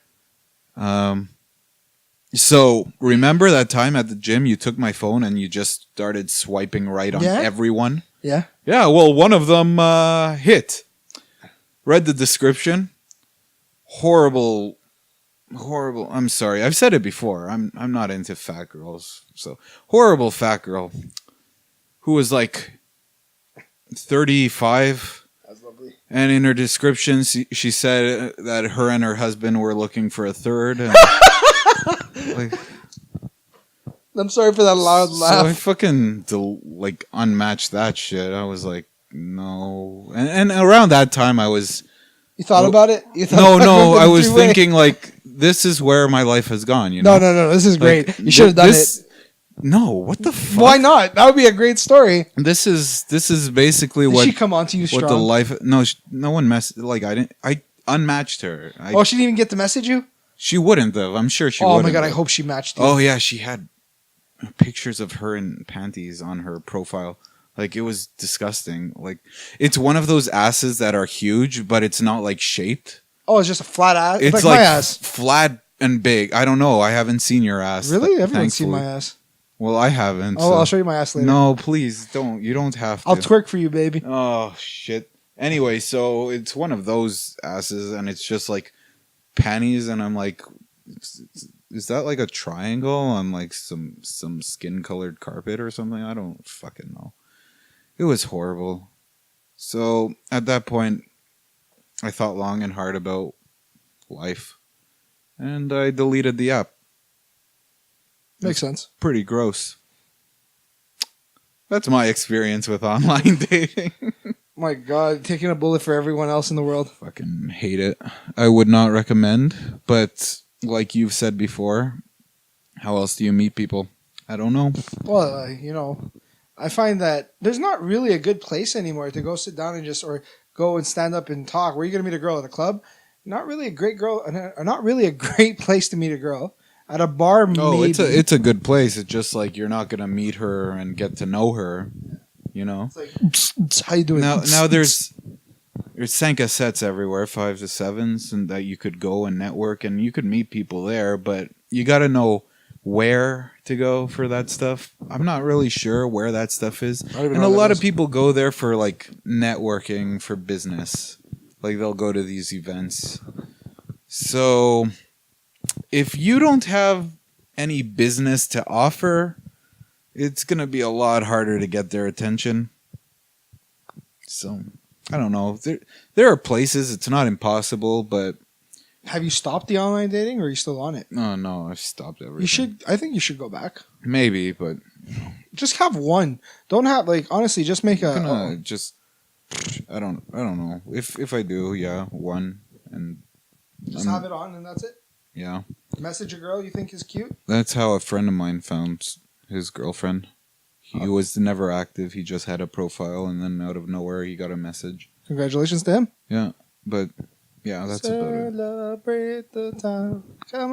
[SPEAKER 1] So remember that time at the gym you took my phone and you just started swiping right on
[SPEAKER 2] Yeah?
[SPEAKER 1] everyone?
[SPEAKER 2] Yeah.
[SPEAKER 1] Yeah, well, one of them hit. Read the description. Horrible. I'm sorry. I've said it before. I'm not into fat girls. So, horrible fat girl who was like 35.
[SPEAKER 2] That's lovely.
[SPEAKER 1] And in her description, she said that her and her husband were looking for a third. And, like,
[SPEAKER 2] I'm sorry for that loud
[SPEAKER 1] so I
[SPEAKER 2] laugh.
[SPEAKER 1] fucking unmatched that shit. I was like, no. And around that time, I was
[SPEAKER 2] You thought about it? You thought
[SPEAKER 1] no.
[SPEAKER 2] about going
[SPEAKER 1] I
[SPEAKER 2] the
[SPEAKER 1] was
[SPEAKER 2] three-way?
[SPEAKER 1] thinking like this is where my life has gone. You know?
[SPEAKER 2] No. This is great.
[SPEAKER 1] Like,
[SPEAKER 2] You should have done
[SPEAKER 1] this,
[SPEAKER 2] it.
[SPEAKER 1] No, what the fuck?
[SPEAKER 2] Why not? That would be a great story.
[SPEAKER 1] This is basically
[SPEAKER 2] Did
[SPEAKER 1] what
[SPEAKER 2] she come on to you strong?
[SPEAKER 1] what the life. No, no one messed. Like I unmatched her.
[SPEAKER 2] Oh, she didn't even get to message you?
[SPEAKER 1] She wouldn't have. I'm sure she
[SPEAKER 2] Oh
[SPEAKER 1] wouldn't.
[SPEAKER 2] my god, I
[SPEAKER 1] have.
[SPEAKER 2] hope she matched you.
[SPEAKER 1] Oh yeah, she had pictures of her in panties on her profile. Like it was disgusting. Like it's one of those asses that are huge, but it's not like shaped.
[SPEAKER 2] Oh, it's just a flat ass.
[SPEAKER 1] It's
[SPEAKER 2] like
[SPEAKER 1] like
[SPEAKER 2] my ass.
[SPEAKER 1] flat and big. I don't know. I haven't seen your ass.
[SPEAKER 2] Really? Everyone's seen
[SPEAKER 1] thankfully.
[SPEAKER 2] my ass.
[SPEAKER 1] Well, I haven't.
[SPEAKER 2] Oh,
[SPEAKER 1] so-
[SPEAKER 2] I'll show you my ass later.
[SPEAKER 1] No, please don't. You don't have to.
[SPEAKER 2] I'll twerk for you, baby.
[SPEAKER 1] Oh shit. Anyway, so it's one of those asses, and it's just like panties, and I'm like, is that like a triangle on like some skin colored carpet or something? I don't fucking know. It was horrible. So at that point, I thought long and hard about life, and I deleted the app.
[SPEAKER 2] Makes sense.
[SPEAKER 1] Pretty gross. That's my experience with online dating.
[SPEAKER 2] My god, taking a bullet for everyone else in the world.
[SPEAKER 1] Fucking hate it. I would not recommend, but like you've said before, how else do you meet people? I don't know.
[SPEAKER 2] Well, I find that there's not really a good place anymore to go sit down and or go and stand up and talk. Where are you going to meet a girl at a club? Not really a great place to meet a girl. At a bar, maybe.
[SPEAKER 1] Oh, it's a good place. It's just like you're not gonna meet her and get to know her, you know.
[SPEAKER 2] It's like, how you doing?
[SPEAKER 1] Now there's Sanka sets everywhere, 5 to 7s, and that you could go and network and you could meet people there, but you got to know where to go for that stuff. I'm not really sure where that stuff is, and a lot of people go there for like networking for business. Like they'll go to these events. So if you don't have any business to offer, it's going to be a lot harder to get their attention. So, I don't know. There are places, it's not impossible, but...
[SPEAKER 2] Have you stopped the online dating, or are you still on it?
[SPEAKER 1] No, I've stopped everything.
[SPEAKER 2] I think you should go back.
[SPEAKER 1] Maybe, but...
[SPEAKER 2] Just have one. Don't have, honestly, just make
[SPEAKER 1] I'm gonna just... I don't know. If I do, yeah, one. And
[SPEAKER 2] just have it on and that's it.
[SPEAKER 1] Yeah.
[SPEAKER 2] Message a girl you think is cute.
[SPEAKER 1] That's how a friend of mine found his girlfriend. He was never active. He just had a profile, and then out of nowhere, he got a message.
[SPEAKER 2] Congratulations to him.
[SPEAKER 1] Yeah, but yeah, that's about it.
[SPEAKER 2] Celebrate the time. Come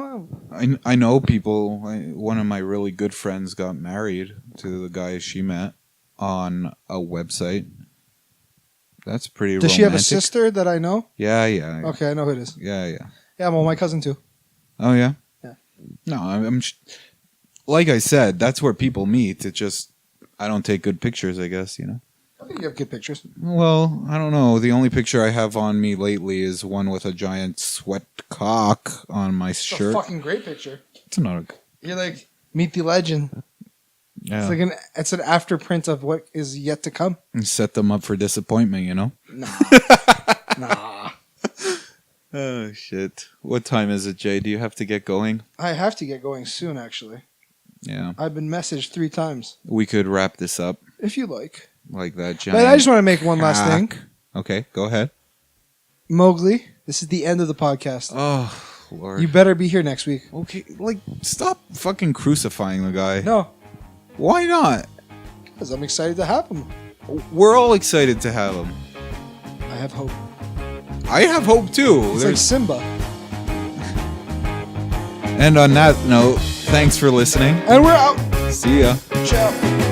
[SPEAKER 2] on.
[SPEAKER 1] I know people. One of my really good friends got married to the guy she met on a website. That's pretty
[SPEAKER 2] Does
[SPEAKER 1] romantic.
[SPEAKER 2] she have a sister that I know?
[SPEAKER 1] Yeah.
[SPEAKER 2] Okay, I know who it is.
[SPEAKER 1] Yeah.
[SPEAKER 2] Yeah, well, my cousin too.
[SPEAKER 1] Oh, yeah?
[SPEAKER 2] Yeah.
[SPEAKER 1] No, like I said, that's where people meet. It just, I don't take good pictures, I guess, you know?
[SPEAKER 2] I think you have good pictures.
[SPEAKER 1] Well, I don't know. The only picture I have on me lately is one with a giant sweat cock on my
[SPEAKER 2] It's
[SPEAKER 1] shirt.
[SPEAKER 2] a fucking great picture.
[SPEAKER 1] It's not a...
[SPEAKER 2] You're like, meet the legend.
[SPEAKER 1] Yeah.
[SPEAKER 2] It's an after print of what is yet to come.
[SPEAKER 1] And set them up for disappointment, you know?
[SPEAKER 2] Nah.
[SPEAKER 1] Oh, shit. What time is it, Jay? Do you have to get going?
[SPEAKER 2] I have to get going soon, actually.
[SPEAKER 1] Yeah.
[SPEAKER 2] I've been messaged 3 times.
[SPEAKER 1] We could wrap this up
[SPEAKER 2] If you like.
[SPEAKER 1] like that, giant
[SPEAKER 2] But I just want to make one last thing.
[SPEAKER 1] cock. Okay, go ahead.
[SPEAKER 2] Mowgli, this is the end of the podcast.
[SPEAKER 1] Oh, Lord.
[SPEAKER 2] You better be here next week.
[SPEAKER 1] Okay, like, stop fucking crucifying the guy.
[SPEAKER 2] No,
[SPEAKER 1] Why not?
[SPEAKER 2] because I'm excited to have him.
[SPEAKER 1] We're all excited to have him.
[SPEAKER 2] I have hope.
[SPEAKER 1] I have hope, too.
[SPEAKER 2] It's like Simba.
[SPEAKER 1] And on that note, thanks for listening.
[SPEAKER 2] And we're out.
[SPEAKER 1] See ya.
[SPEAKER 2] Ciao.